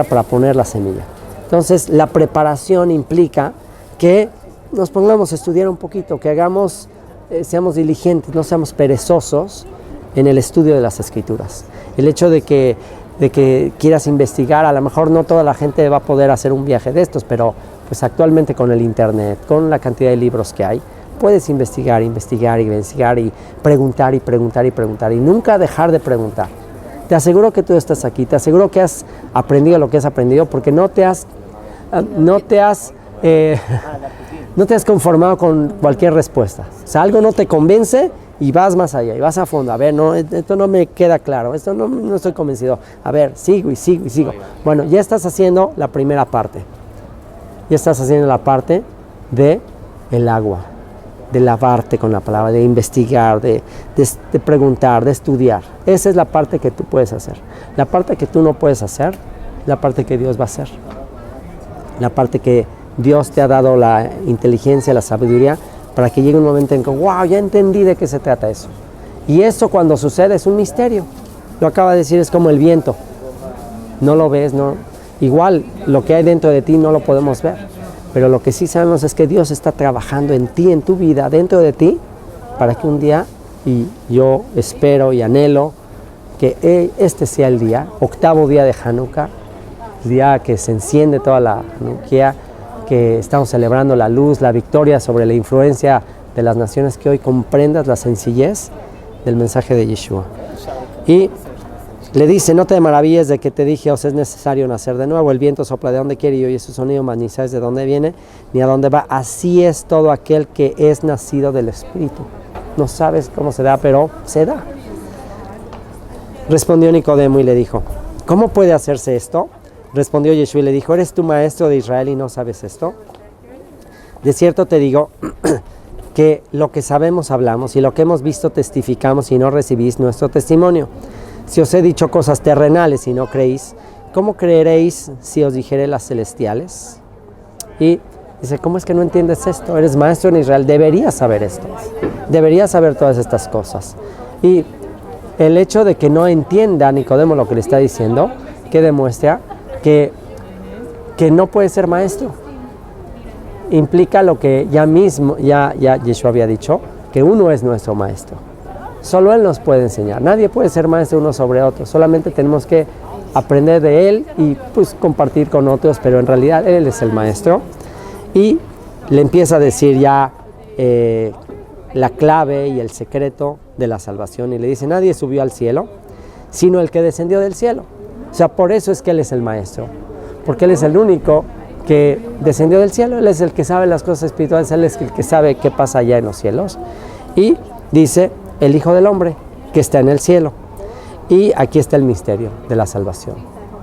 para poner la semilla. Entonces, la preparación implica que nos pongamos a estudiar un poquito, que hagamos seamos diligentes, no seamos perezosos en el estudio de las Escrituras. El hecho de que quieras investigar, a lo mejor no toda la gente va a poder hacer un viaje de estos, pero pues actualmente con el internet, con la cantidad de libros que hay, puedes investigar y preguntar y nunca dejar de preguntar. Te aseguro que tú estás aquí, te aseguro que has aprendido lo que has aprendido porque no te has conformado con cualquier respuesta. O sea, algo no te convence y vas más allá y vas a fondo. A ver, no, esto no me queda claro, esto no estoy convencido. A ver, sigo. Bueno, ya estás haciendo la primera parte. Ya estás haciendo la parte de el agua, de lavarte con la palabra, de investigar, de preguntar, de estudiar. Esa es la parte que tú puedes hacer. La parte que tú no puedes hacer, la parte que Dios va a hacer. La parte que Dios te ha dado la inteligencia, la sabiduría, para que llegue un momento en que, wow, ya entendí de qué se trata eso. Y eso cuando sucede es un misterio. Lo acaba de decir, es como el viento. No lo ves, no. Igual lo que hay dentro de ti no lo podemos ver. Pero lo que sí sabemos es que Dios está trabajando en ti, en tu vida, dentro de ti, para que un día, y yo espero y anhelo, que este sea el día, 8º día de Hanukkah, el día que se enciende toda la Hanukkah, que estamos celebrando la luz, la victoria sobre la influencia de las naciones, que hoy comprendas la sencillez del mensaje de Yeshua. Y le dice, no te maravilles de que te dije, os es necesario nacer de nuevo. El viento sopla de donde quiere y oye su sonido, mas ni sabes de dónde viene ni a dónde va. Así es todo aquel que es nacido del Espíritu. No sabes cómo se da, pero se da. Respondió Nicodemo y le dijo, ¿cómo puede hacerse esto? Respondió Yeshua y le dijo, ¿eres tú maestro de Israel y no sabes esto? De cierto te digo que lo que sabemos hablamos y lo que hemos visto testificamos y no recibís nuestro testimonio. Si os he dicho cosas terrenales y no creéis, ¿cómo creeréis si os dijere las celestiales? Y dice, ¿cómo es que no entiendes esto? Eres maestro en Israel, deberías saber esto. Deberías saber todas estas cosas. Y el hecho de que no entienda Nicodemo lo que le está diciendo, que demuestra que no puede ser maestro. Implica lo que ya Yeshua había dicho, que uno es nuestro maestro. Solo Él nos puede enseñar. Nadie puede ser maestro uno sobre otro. Solamente tenemos que aprender de Él y pues compartir con otros, pero en realidad Él es el maestro. Y le empieza a decir ya la clave y el secreto de la salvación. Y le dice, nadie subió al cielo, sino el que descendió del cielo. O sea, por eso es que Él es el maestro. Porque Él es el único que descendió del cielo. Él es el que sabe las cosas espirituales. Él es el que sabe qué pasa allá en los cielos. Y dice, el Hijo del Hombre que está en el cielo. Y aquí está el misterio de la salvación.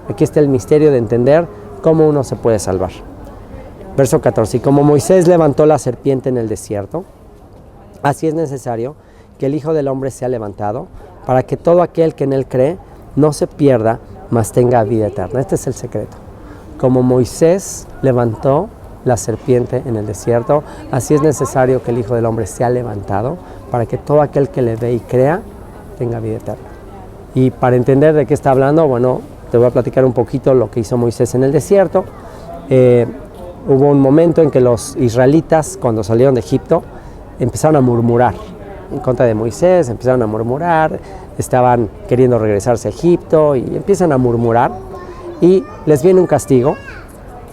Aquí está el misterio de entender cómo uno se puede salvar. Verso 14. Y como Moisés levantó la serpiente en el desierto, así es necesario que el Hijo del Hombre sea levantado, para que todo aquel que en él cree no se pierda, mas tenga vida eterna. Este es el secreto. Como Moisés levantó la serpiente en el desierto, así es necesario que el Hijo del Hombre sea levantado, para que todo aquel que le ve y crea tenga vida eterna. Y para entender de qué está hablando, bueno, te voy a platicar un poquito lo que hizo Moisés en el desierto. Hubo un momento en que los israelitas, cuando salieron de Egipto, empezaron a murmurar en contra de Moisés, empezaron a murmurar, estaban queriendo regresarse a Egipto y empiezan a murmurar y les viene un castigo.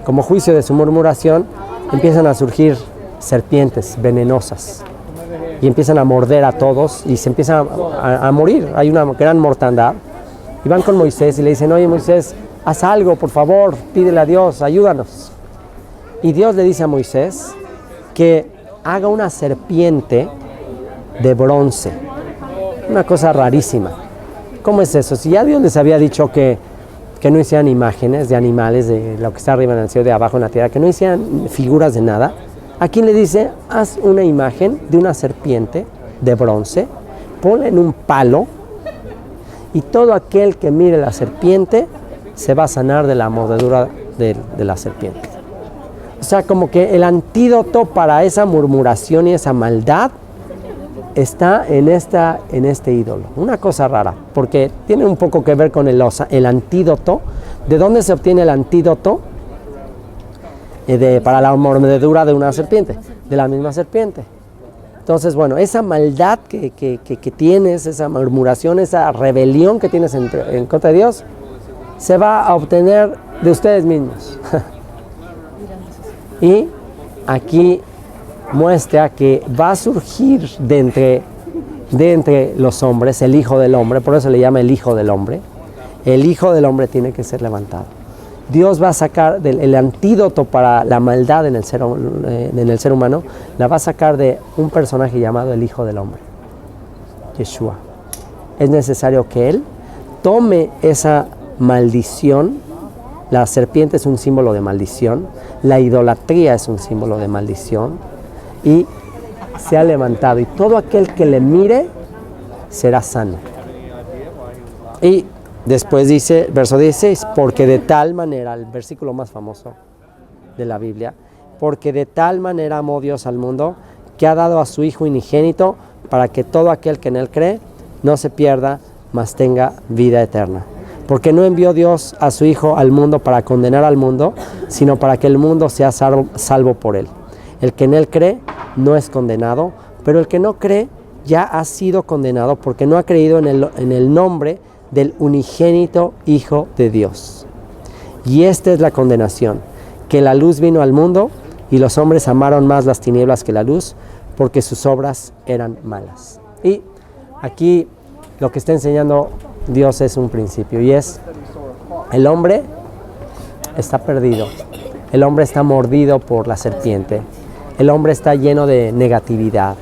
Como juicio de su murmuración, empiezan a surgir serpientes venenosas y empiezan a morder a todos y se empiezan a morir. Hay una gran mortandad y van con Moisés y le dicen, oye Moisés, haz algo, por favor, pídele a Dios, ayúdanos. Y Dios le dice a Moisés que haga una serpiente de bronce. Una cosa rarísima. ¿Cómo es eso? Si ya Dios les había dicho que no hicieran imágenes de animales, de lo que está arriba en el cielo, de abajo en la tierra, que no hicieran figuras de nada, aquí le dice, haz una imagen de una serpiente de bronce, ponla en un palo, y todo aquel que mire la serpiente se va a sanar de la mordedura de la serpiente. O sea, como que el antídoto para esa murmuración y esa maldad está en este ídolo. Una cosa rara, porque tiene un poco que ver con el antídoto. ¿De dónde se obtiene el antídoto para la mordedura de una serpiente? De la misma serpiente. Entonces, bueno, esa maldad que tienes, esa murmuración, esa rebelión que tienes en contra de Dios, se va a obtener de ustedes mismos. Y aquí muestra que va a surgir de entre los hombres el Hijo del Hombre, por eso se le llama el Hijo del Hombre. El Hijo del Hombre tiene que ser levantado. Dios va a sacar el antídoto para la maldad en el ser humano, la va a sacar de un personaje llamado el Hijo del Hombre, Yeshua. Es necesario que Él tome esa maldición. La serpiente es un símbolo de maldición, la idolatría es un símbolo de maldición, y se ha levantado, y todo aquel que le mire será sano. Y después dice, verso 16, porque de tal manera, el versículo más famoso de la Biblia, porque de tal manera amó Dios al mundo, que ha dado a su Hijo unigénito, para que todo aquel que en Él cree no se pierda, mas tenga vida eterna. Porque no envió Dios a su Hijo al mundo para condenar al mundo, sino para que el mundo sea salvo por Él. El que en Él cree no es condenado, pero el que no cree ya ha sido condenado, porque no ha creído en el nombre del unigénito Hijo de Dios. Y esta es la condenación, que la luz vino al mundo, y los hombres amaron más las tinieblas que la luz, porque sus obras eran malas. Y aquí lo que está enseñando Dios es un principio, y es: el hombre está perdido, el hombre está mordido por la serpiente, el hombre está lleno de negatividad,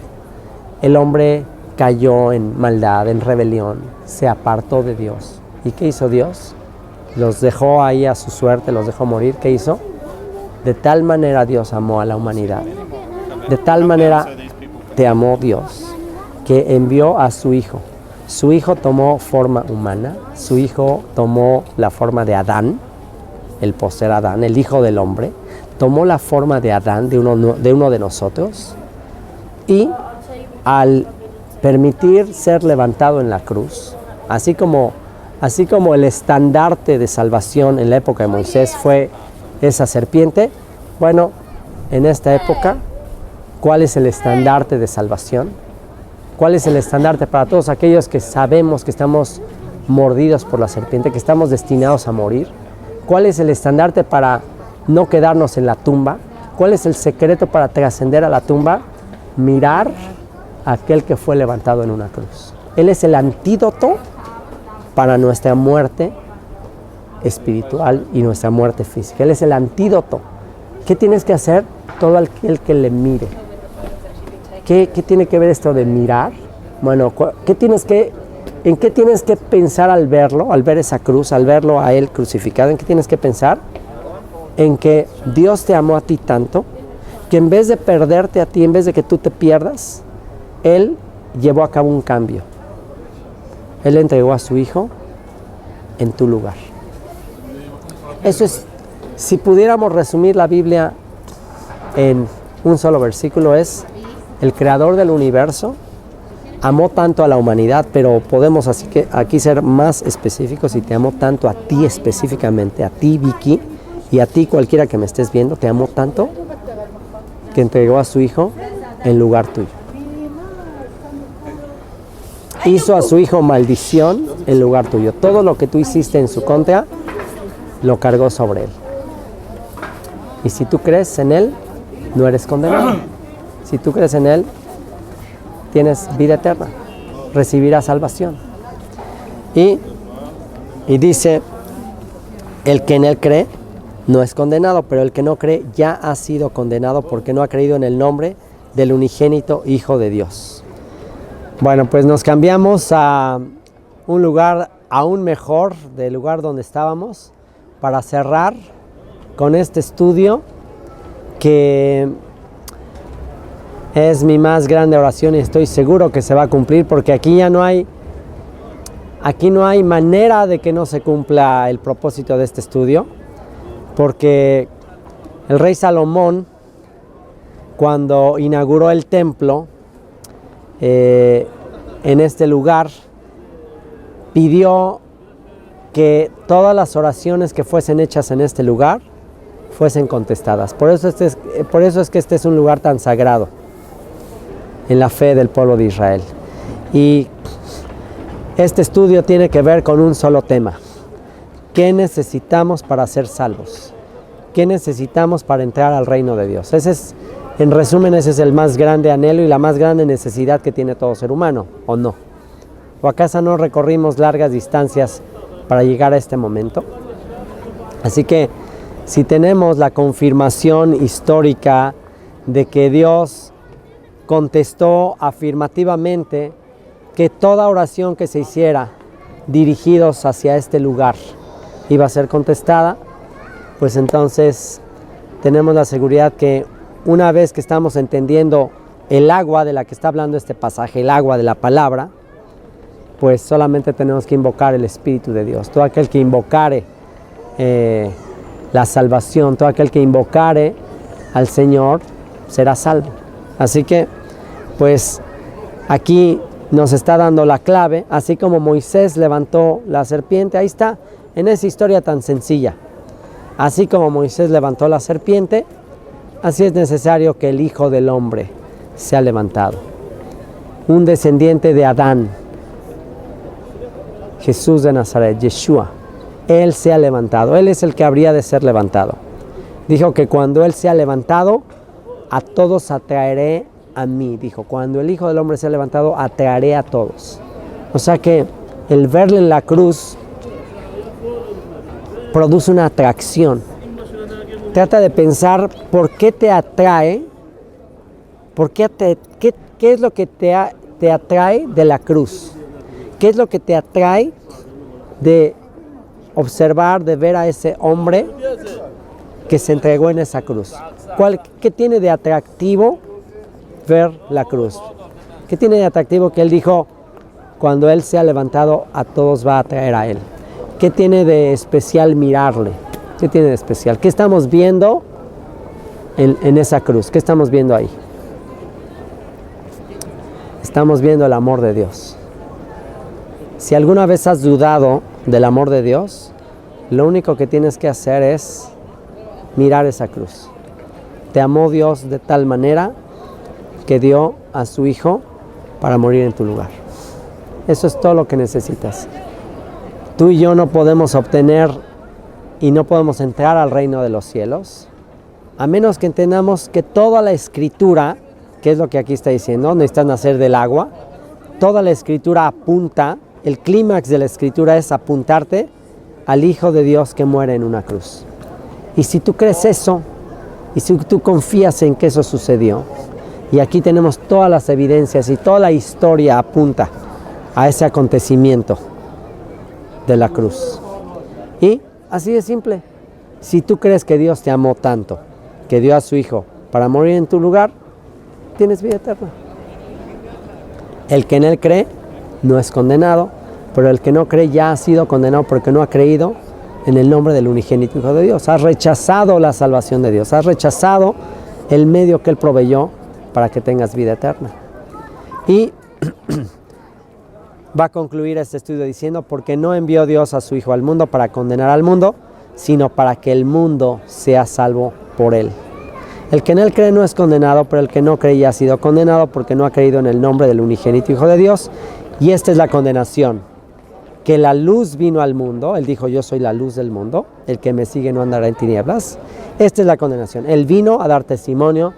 el hombre cayó en maldad, en rebelión, se apartó de Dios. ¿Y qué hizo Dios? Los dejó ahí a su suerte, los dejó morir. ¿Qué hizo? De tal manera Dios amó a la humanidad, de tal manera te amó Dios, que envió a su Hijo. Su Hijo tomó forma humana, su Hijo tomó la forma de Adán, el postrer Adán, el Hijo del Hombre, tomó la forma de Adán, de uno de nosotros, y al permitir ser levantado en la cruz, así como el estandarte de salvación en la época de Moisés fue esa serpiente, bueno, en esta época, ¿cuál es el estandarte de salvación? ¿Cuál es el estandarte para todos aquellos que sabemos que estamos mordidos por la serpiente, que estamos destinados a morir? ¿Cuál es el estandarte para no quedarnos en la tumba? ¿Cuál es el secreto para trascender a la tumba? Mirar a aquel que fue levantado en una cruz. Él es el antídoto para nuestra muerte espiritual y nuestra muerte física. Él es el antídoto. ¿Qué tienes que hacer? Todo aquel que le mire. ¿Qué tiene que ver esto de mirar? Bueno, ¿en qué tienes que pensar al verlo, al ver esa cruz, al verlo a Él crucificado? ¿En qué tienes que pensar? En que Dios te amó a ti tanto, que en vez de perderte a ti, en vez de que tú te pierdas, Él llevó a cabo un cambio. Él entregó a su Hijo en tu lugar. Eso es, si pudiéramos resumir la Biblia en un solo versículo, es: el creador del universo amó tanto a la humanidad, pero podemos así que aquí ser más específicos, y te amó tanto a ti específicamente, a ti Vicky, y a ti cualquiera que me estés viendo, te amó tanto que entregó a su Hijo en lugar tuyo. Hizo a su Hijo maldición en lugar tuyo. Todo lo que tú hiciste en su contra, lo cargó sobre Él. Y si tú crees en Él, no eres condenado. Si tú crees en Él, tienes vida eterna, recibirás salvación. Y dice, el que en Él cree no es condenado, pero el que no cree ya ha sido condenado, porque no ha creído en el nombre del unigénito Hijo de Dios. Bueno, pues nos cambiamos a un lugar aún mejor del lugar donde estábamos, para cerrar con este estudio que es mi más grande oración, y estoy seguro que se va a cumplir, porque aquí no hay manera de que no se cumpla el propósito de este estudio, porque el rey Salomón, cuando inauguró el templo en este lugar, pidió que todas las oraciones que fuesen hechas en este lugar fuesen contestadas. Por eso es que este es un lugar tan sagrado. en la fe del pueblo de Israel. Y este estudio tiene que ver con un solo tema. ¿Qué necesitamos para ser salvos? ¿Qué necesitamos para entrar al reino de Dios? En resumen, ese es el más grande anhelo y la más grande necesidad que tiene todo ser humano, ¿o no? ¿O acaso no recorrimos largas distancias para llegar a este momento? Así que si tenemos la confirmación histórica de que Dios contestó afirmativamente que toda oración que se hiciera dirigidos hacia este lugar iba a ser contestada, pues entonces tenemos la seguridad que una vez que estamos entendiendo el agua de la que está hablando este pasaje, el agua de la palabra, pues solamente tenemos que invocar el Espíritu de Dios. Todo aquel que invocare la salvación, todo aquel que invocare al Señor será salvo. Así que, pues, aquí nos está dando la clave, así como Moisés levantó la serpiente, ahí está, en esa historia tan sencilla. Así como Moisés levantó la serpiente, así es necesario que el Hijo del Hombre sea levantado. Un descendiente de Adán, Jesús de Nazaret, Yeshua, Él sea levantado. Él es el que habría de ser levantado. Dijo que cuando Él sea levantado, a todos atraeré a mí. Dijo, cuando el Hijo del Hombre sea levantado, atraeré a todos. O sea que el verle en la cruz produce una atracción. Trata de pensar por qué te atrae, qué es lo que te atrae de la cruz. ¿Qué es lo que te atrae de observar, de ver a ese hombre que se entregó en esa cruz? ¿Qué tiene de atractivo ver la cruz? ¿Qué tiene de atractivo que Él dijo, cuando Él sea levantado, a todos va a atraer a Él? ¿Qué tiene de especial mirarle? ¿Qué tiene de especial? ¿Qué estamos viendo en esa cruz? ¿Qué estamos viendo ahí? Estamos viendo el amor de Dios. Si alguna vez has dudado del amor de Dios, lo único que tienes que hacer es mirar esa cruz. Te amó Dios de tal manera que dio a su Hijo para morir en tu lugar. Eso es todo lo que necesitas. Tú y yo no podemos obtener y no podemos entrar al reino de los cielos, a menos que entendamos que toda la Escritura, que es lo que aquí está diciendo, necesitas nacer del agua, toda la Escritura apunta, el clímax de la Escritura es apuntarte al Hijo de Dios que muere en una cruz. Y si tú crees eso, y si tú confías en que eso sucedió, y aquí tenemos todas las evidencias y toda la historia apunta a ese acontecimiento de la cruz. Y así de simple, si tú crees que Dios te amó tanto, que dio a su Hijo para morir en tu lugar, tienes vida eterna. El que en Él cree no es condenado, pero el que no cree ya ha sido condenado porque no ha creído en el nombre del unigénito Hijo de Dios. Has rechazado la salvación de Dios, has rechazado el medio que Él proveyó para que tengas vida eterna. Y va a concluir este estudio diciendo, porque no envió Dios a su Hijo al mundo para condenar al mundo, sino para que el mundo sea salvo por Él. El que en Él cree no es condenado, pero el que no cree ya ha sido condenado porque no ha creído en el nombre del unigénito Hijo de Dios. Y esta es la condenación, que la luz vino al mundo. Él dijo, yo soy la luz del mundo, el que me sigue no andará en tinieblas. Esta es la condenación. Él vino a dar testimonio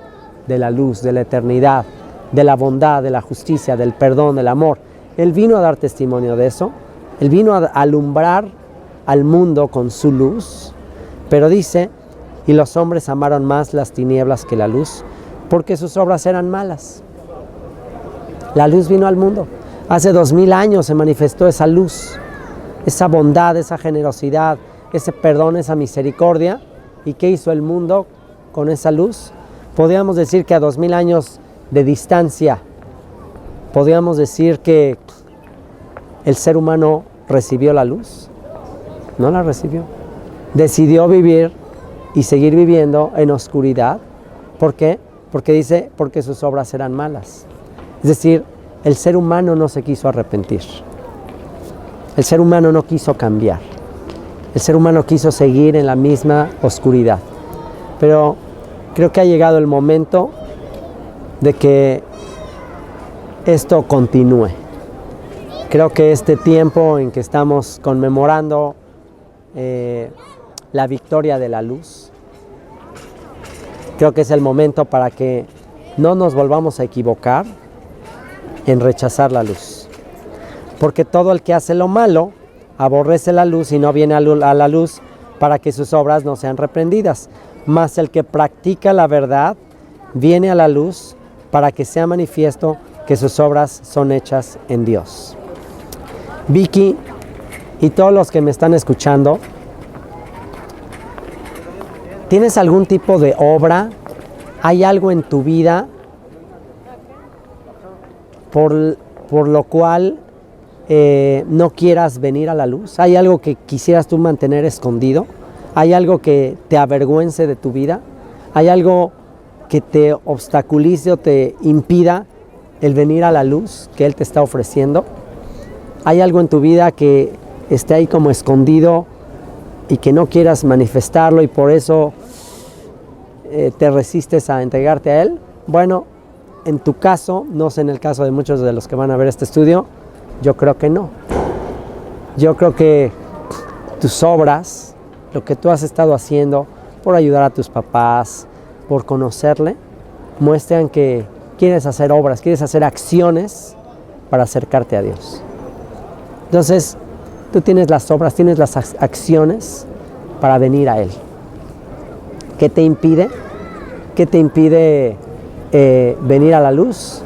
de la luz, de la eternidad, de la bondad, de la justicia, del perdón, del amor. Él vino a dar testimonio de eso. Él vino a alumbrar al mundo con su luz. Pero dice, y los hombres amaron más las tinieblas que la luz, porque sus obras eran malas. La luz vino al mundo. Hace 2000 años se manifestó esa luz, esa bondad, esa generosidad, ese perdón, esa misericordia. ¿Y qué hizo el mundo con esa luz? Podríamos decir que a 2000 años de distancia, podríamos decir que el ser humano recibió la luz. No la recibió. Decidió vivir y seguir viviendo en oscuridad. ¿Por qué? Porque dice, porque sus obras eran malas. Es decir, el ser humano no se quiso arrepentir. El ser humano no quiso cambiar. El ser humano quiso seguir en la misma oscuridad. Pero creo que ha llegado el momento de que esto continúe. Creo que este tiempo en que estamos conmemorando la victoria de la luz, creo que es el momento para que no nos volvamos a equivocar en rechazar la luz. Porque todo el que hace lo malo aborrece la luz y no viene a la luz para que sus obras no sean reprendidas. Mas el que practica la verdad viene a la luz para que sea manifiesto que sus obras son hechas en Dios. Vicky y todos los que me están escuchando, ¿tienes algún tipo de obra? ¿Hay algo en tu vida por lo cual no quieras venir a la luz? ¿Hay algo que quisieras tú mantener escondido? ¿Hay algo que te avergüence de tu vida? ¿Hay algo que te obstaculice o te impida el venir a la luz que Él te está ofreciendo? ¿Hay algo en tu vida que esté ahí como escondido y que no quieras manifestarlo y por eso te resistes a entregarte a Él? Bueno, en tu caso, no sé en el caso de muchos de los que van a ver este estudio, yo creo que no. Yo creo que tus obras, lo que tú has estado haciendo por ayudar a tus papás, por conocerle, muestran que quieres hacer obras, quieres hacer acciones para acercarte a Dios. Entonces, tú tienes las obras, tienes las acciones para venir a Él. ¿Qué te impide? ¿Qué te impide venir a la luz?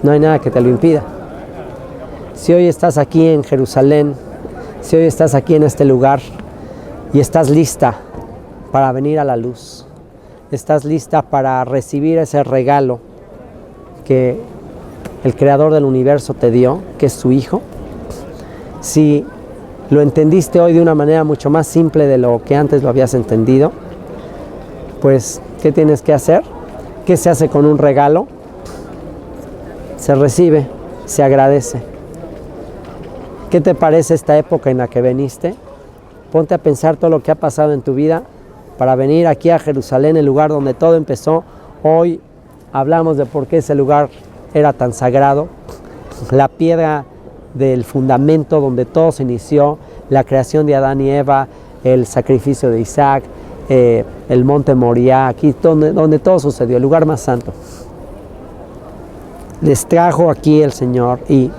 No hay nada que te lo impida. Si hoy estás aquí en Jerusalén, si hoy estás aquí en este lugar y estás lista para venir a la luz, estás lista para recibir ese regalo que el Creador del universo te dio, que es su Hijo, si lo entendiste hoy de una manera mucho más simple de lo que antes lo habías entendido, pues, ¿qué tienes que hacer? ¿Qué se hace con un regalo? Se recibe, se agradece. ¿Qué te parece esta época en la que viniste? Ponte a pensar todo lo que ha pasado en tu vida para venir aquí a Jerusalén, el lugar donde todo empezó. Hoy hablamos de por qué ese lugar era tan sagrado, la piedra del fundamento donde todo se inició, la creación de Adán y Eva, el sacrificio de Isaac, el monte Moriah, aquí donde todo sucedió, el lugar más santo. Les trajo aquí el Señor y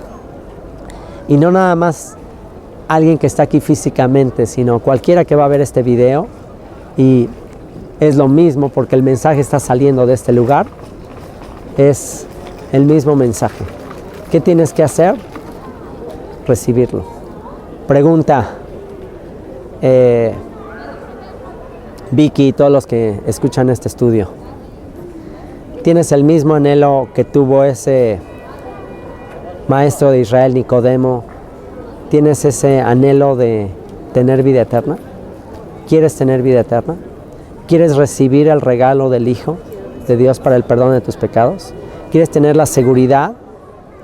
no nada más alguien que está aquí físicamente, sino cualquiera que va a ver este video, y es lo mismo porque el mensaje está saliendo de este lugar, es el mismo mensaje. ¿Qué tienes que hacer? Recibirlo. Pregunta, Vicky y todos los que escuchan este estudio, ¿tienes el mismo anhelo que tuvo ese maestro de Israel, Nicodemo? ¿Tienes ese anhelo de tener vida eterna? ¿Quieres tener vida eterna? ¿Quieres recibir el regalo del Hijo de Dios para el perdón de tus pecados? ¿Quieres tener la seguridad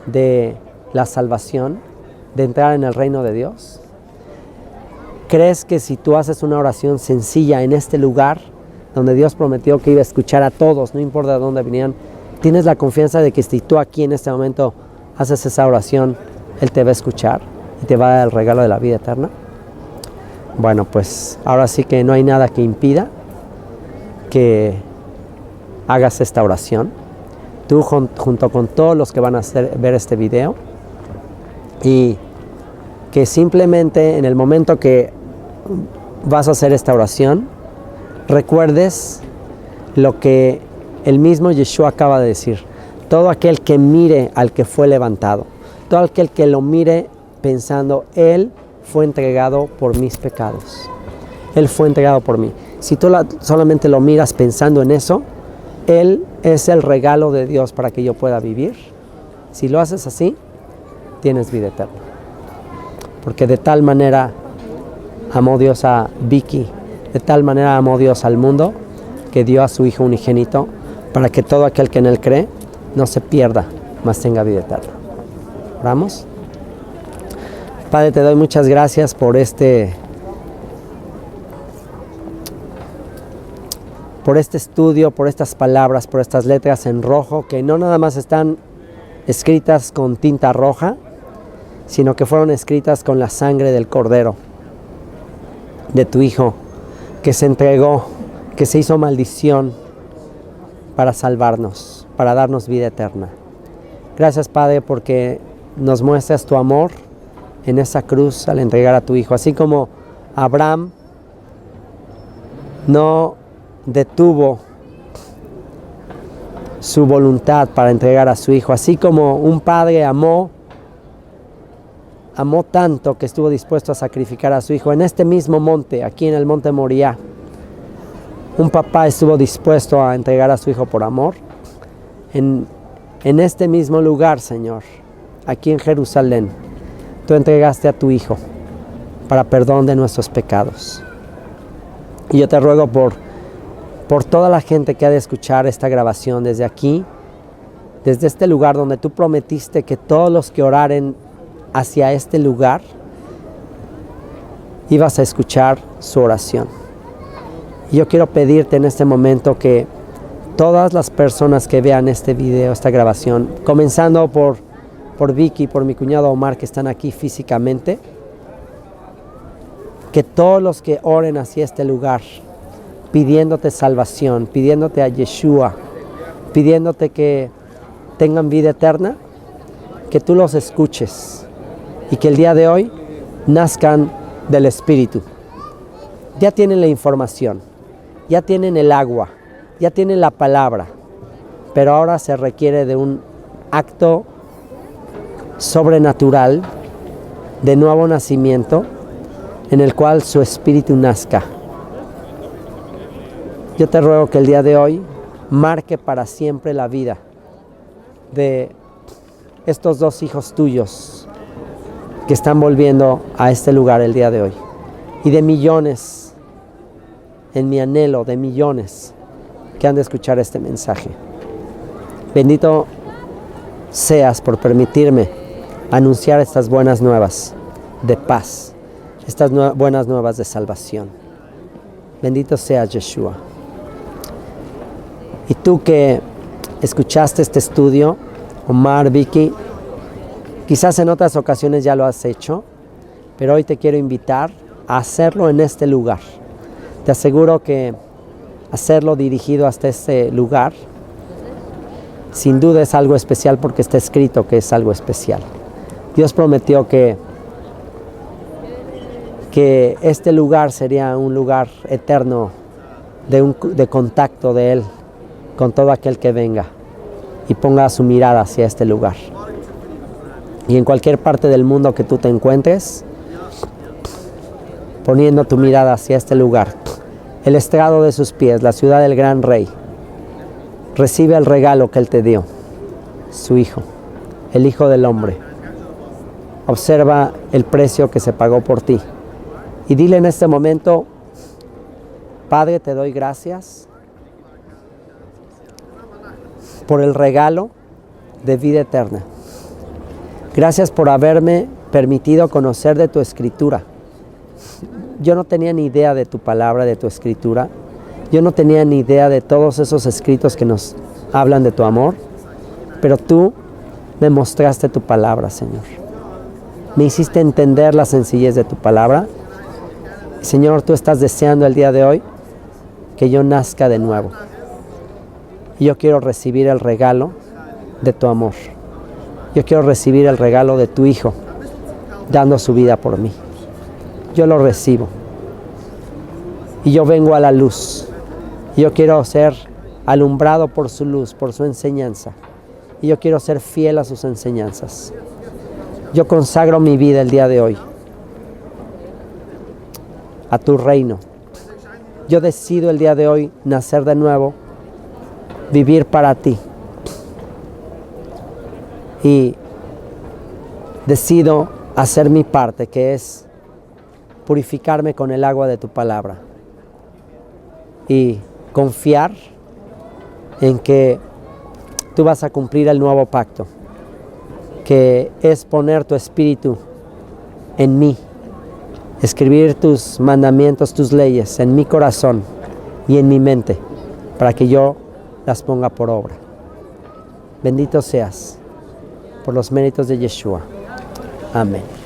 de la salvación, de entrar en el reino de Dios? ¿Crees que si tú haces una oración sencilla en este lugar, donde Dios prometió que iba a escuchar a todos, no importa de dónde vinieran, tienes la confianza de que si tú aquí en este momento haces esa oración, Él te va a escuchar y te va a dar el regalo de la vida eterna? Bueno, pues ahora sí que no hay nada que impida que hagas esta oración, tú junto con todos los que van a ver este video, y que simplemente en el momento que vas a hacer esta oración, recuerdes lo que el mismo Yeshua acaba de decir: todo aquel que mire al que fue levantado, todo aquel que lo mire pensando, Él fue entregado por mis pecados, Él fue entregado por mí. Si tú solamente lo miras pensando en eso, Él es el regalo de Dios para que yo pueda vivir. Si lo haces así, tienes vida eterna. Porque de tal manera amó Dios a Vicky, de tal manera amó Dios al mundo, que dio a su Hijo unigénito, para que todo aquel que en Él cree no se pierda, mas tenga vida eterna. ¿Oramos? Padre, te doy muchas gracias por este estudio, por estas palabras, por estas letras en rojo, que no nada más están escritas con tinta roja, sino que fueron escritas con la sangre del Cordero, de tu Hijo, que se entregó, que se hizo maldición para salvarnos, para darnos vida eterna. Gracias, Padre, porque nos muestras tu amor en esa cruz al entregar a tu Hijo. Así como Abraham no detuvo su voluntad para entregar a su Hijo, así como un padre amó tanto que estuvo dispuesto a sacrificar a su Hijo en este mismo monte, aquí en el monte Moriah. Un papá estuvo dispuesto a entregar a su Hijo por amor. En este mismo lugar, Señor, aquí en Jerusalén, tú entregaste a tu Hijo para perdón de nuestros pecados. Y yo te ruego por toda la gente que ha de escuchar esta grabación desde aquí, desde este lugar donde tú prometiste que todos los que oraren hacia este lugar, ibas a escuchar su oración. Y yo quiero pedirte en este momento que todas las personas que vean este video, esta grabación, comenzando por Vicky, por mi cuñado Omar, que están aquí físicamente, que todos los que oren hacia este lugar, pidiéndote salvación, pidiéndote a Yeshua, pidiéndote que tengan vida eterna, que tú los escuches y que el día de hoy nazcan del Espíritu. Ya tienen la información, ya tienen el agua, ya tienen la palabra, pero ahora se requiere de un acto sobrenatural de nuevo nacimiento en el cual su espíritu nazca. Yo te ruego que el día de hoy marque para siempre la vida de estos dos hijos tuyos que están volviendo a este lugar el día de hoy, y de millones, en mi anhelo, de millones que han de escuchar este mensaje. Bendito seas por permitirme anunciar estas buenas nuevas de paz, estas buenas nuevas de salvación. Bendito seas, Yeshua. Y tú que escuchaste este estudio, Omar, Vicky, quizás en otras ocasiones ya lo has hecho, pero hoy te quiero invitar a hacerlo en este lugar. Te aseguro que hacerlo dirigido hasta este lugar, sin duda es algo especial, porque está escrito que es algo especial. Dios prometió que este lugar sería un lugar eterno de contacto de Él con todo aquel que venga y ponga su mirada hacia este lugar. Y en cualquier parte del mundo que tú te encuentres, poniendo tu mirada hacia este lugar, el estrado de sus pies, la ciudad del gran rey, recibe el regalo que Él te dio, su Hijo, el Hijo del Hombre. Observa el precio que se pagó por ti y dile en este momento: Padre, te doy gracias por el regalo de vida eterna. Gracias por haberme permitido conocer de tu escritura. Yo no tenía ni idea de tu palabra, de tu escritura. Yo no tenía ni idea de todos esos escritos que nos hablan de tu amor, pero tú me mostraste tu palabra, Señor. Me hiciste entender la sencillez de tu palabra. Señor, tú estás deseando el día de hoy que yo nazca de nuevo. Y yo quiero recibir el regalo de tu amor. Yo quiero recibir el regalo de tu Hijo, dando su vida por mí. Yo lo recibo. Y yo vengo a la luz. Yo quiero ser alumbrado por su luz, por su enseñanza. Y yo quiero ser fiel a sus enseñanzas. Yo consagro mi vida el día de hoy a tu reino. Yo decido el día de hoy nacer de nuevo, vivir para ti. Y decido hacer mi parte, que es purificarme con el agua de tu palabra y confiar en que tú vas a cumplir el nuevo pacto, que es poner tu espíritu en mí, escribir tus mandamientos, tus leyes en mi corazón y en mi mente, para que yo las ponga por obra. Bendito seas. por los méritos de Yeshua. Amén.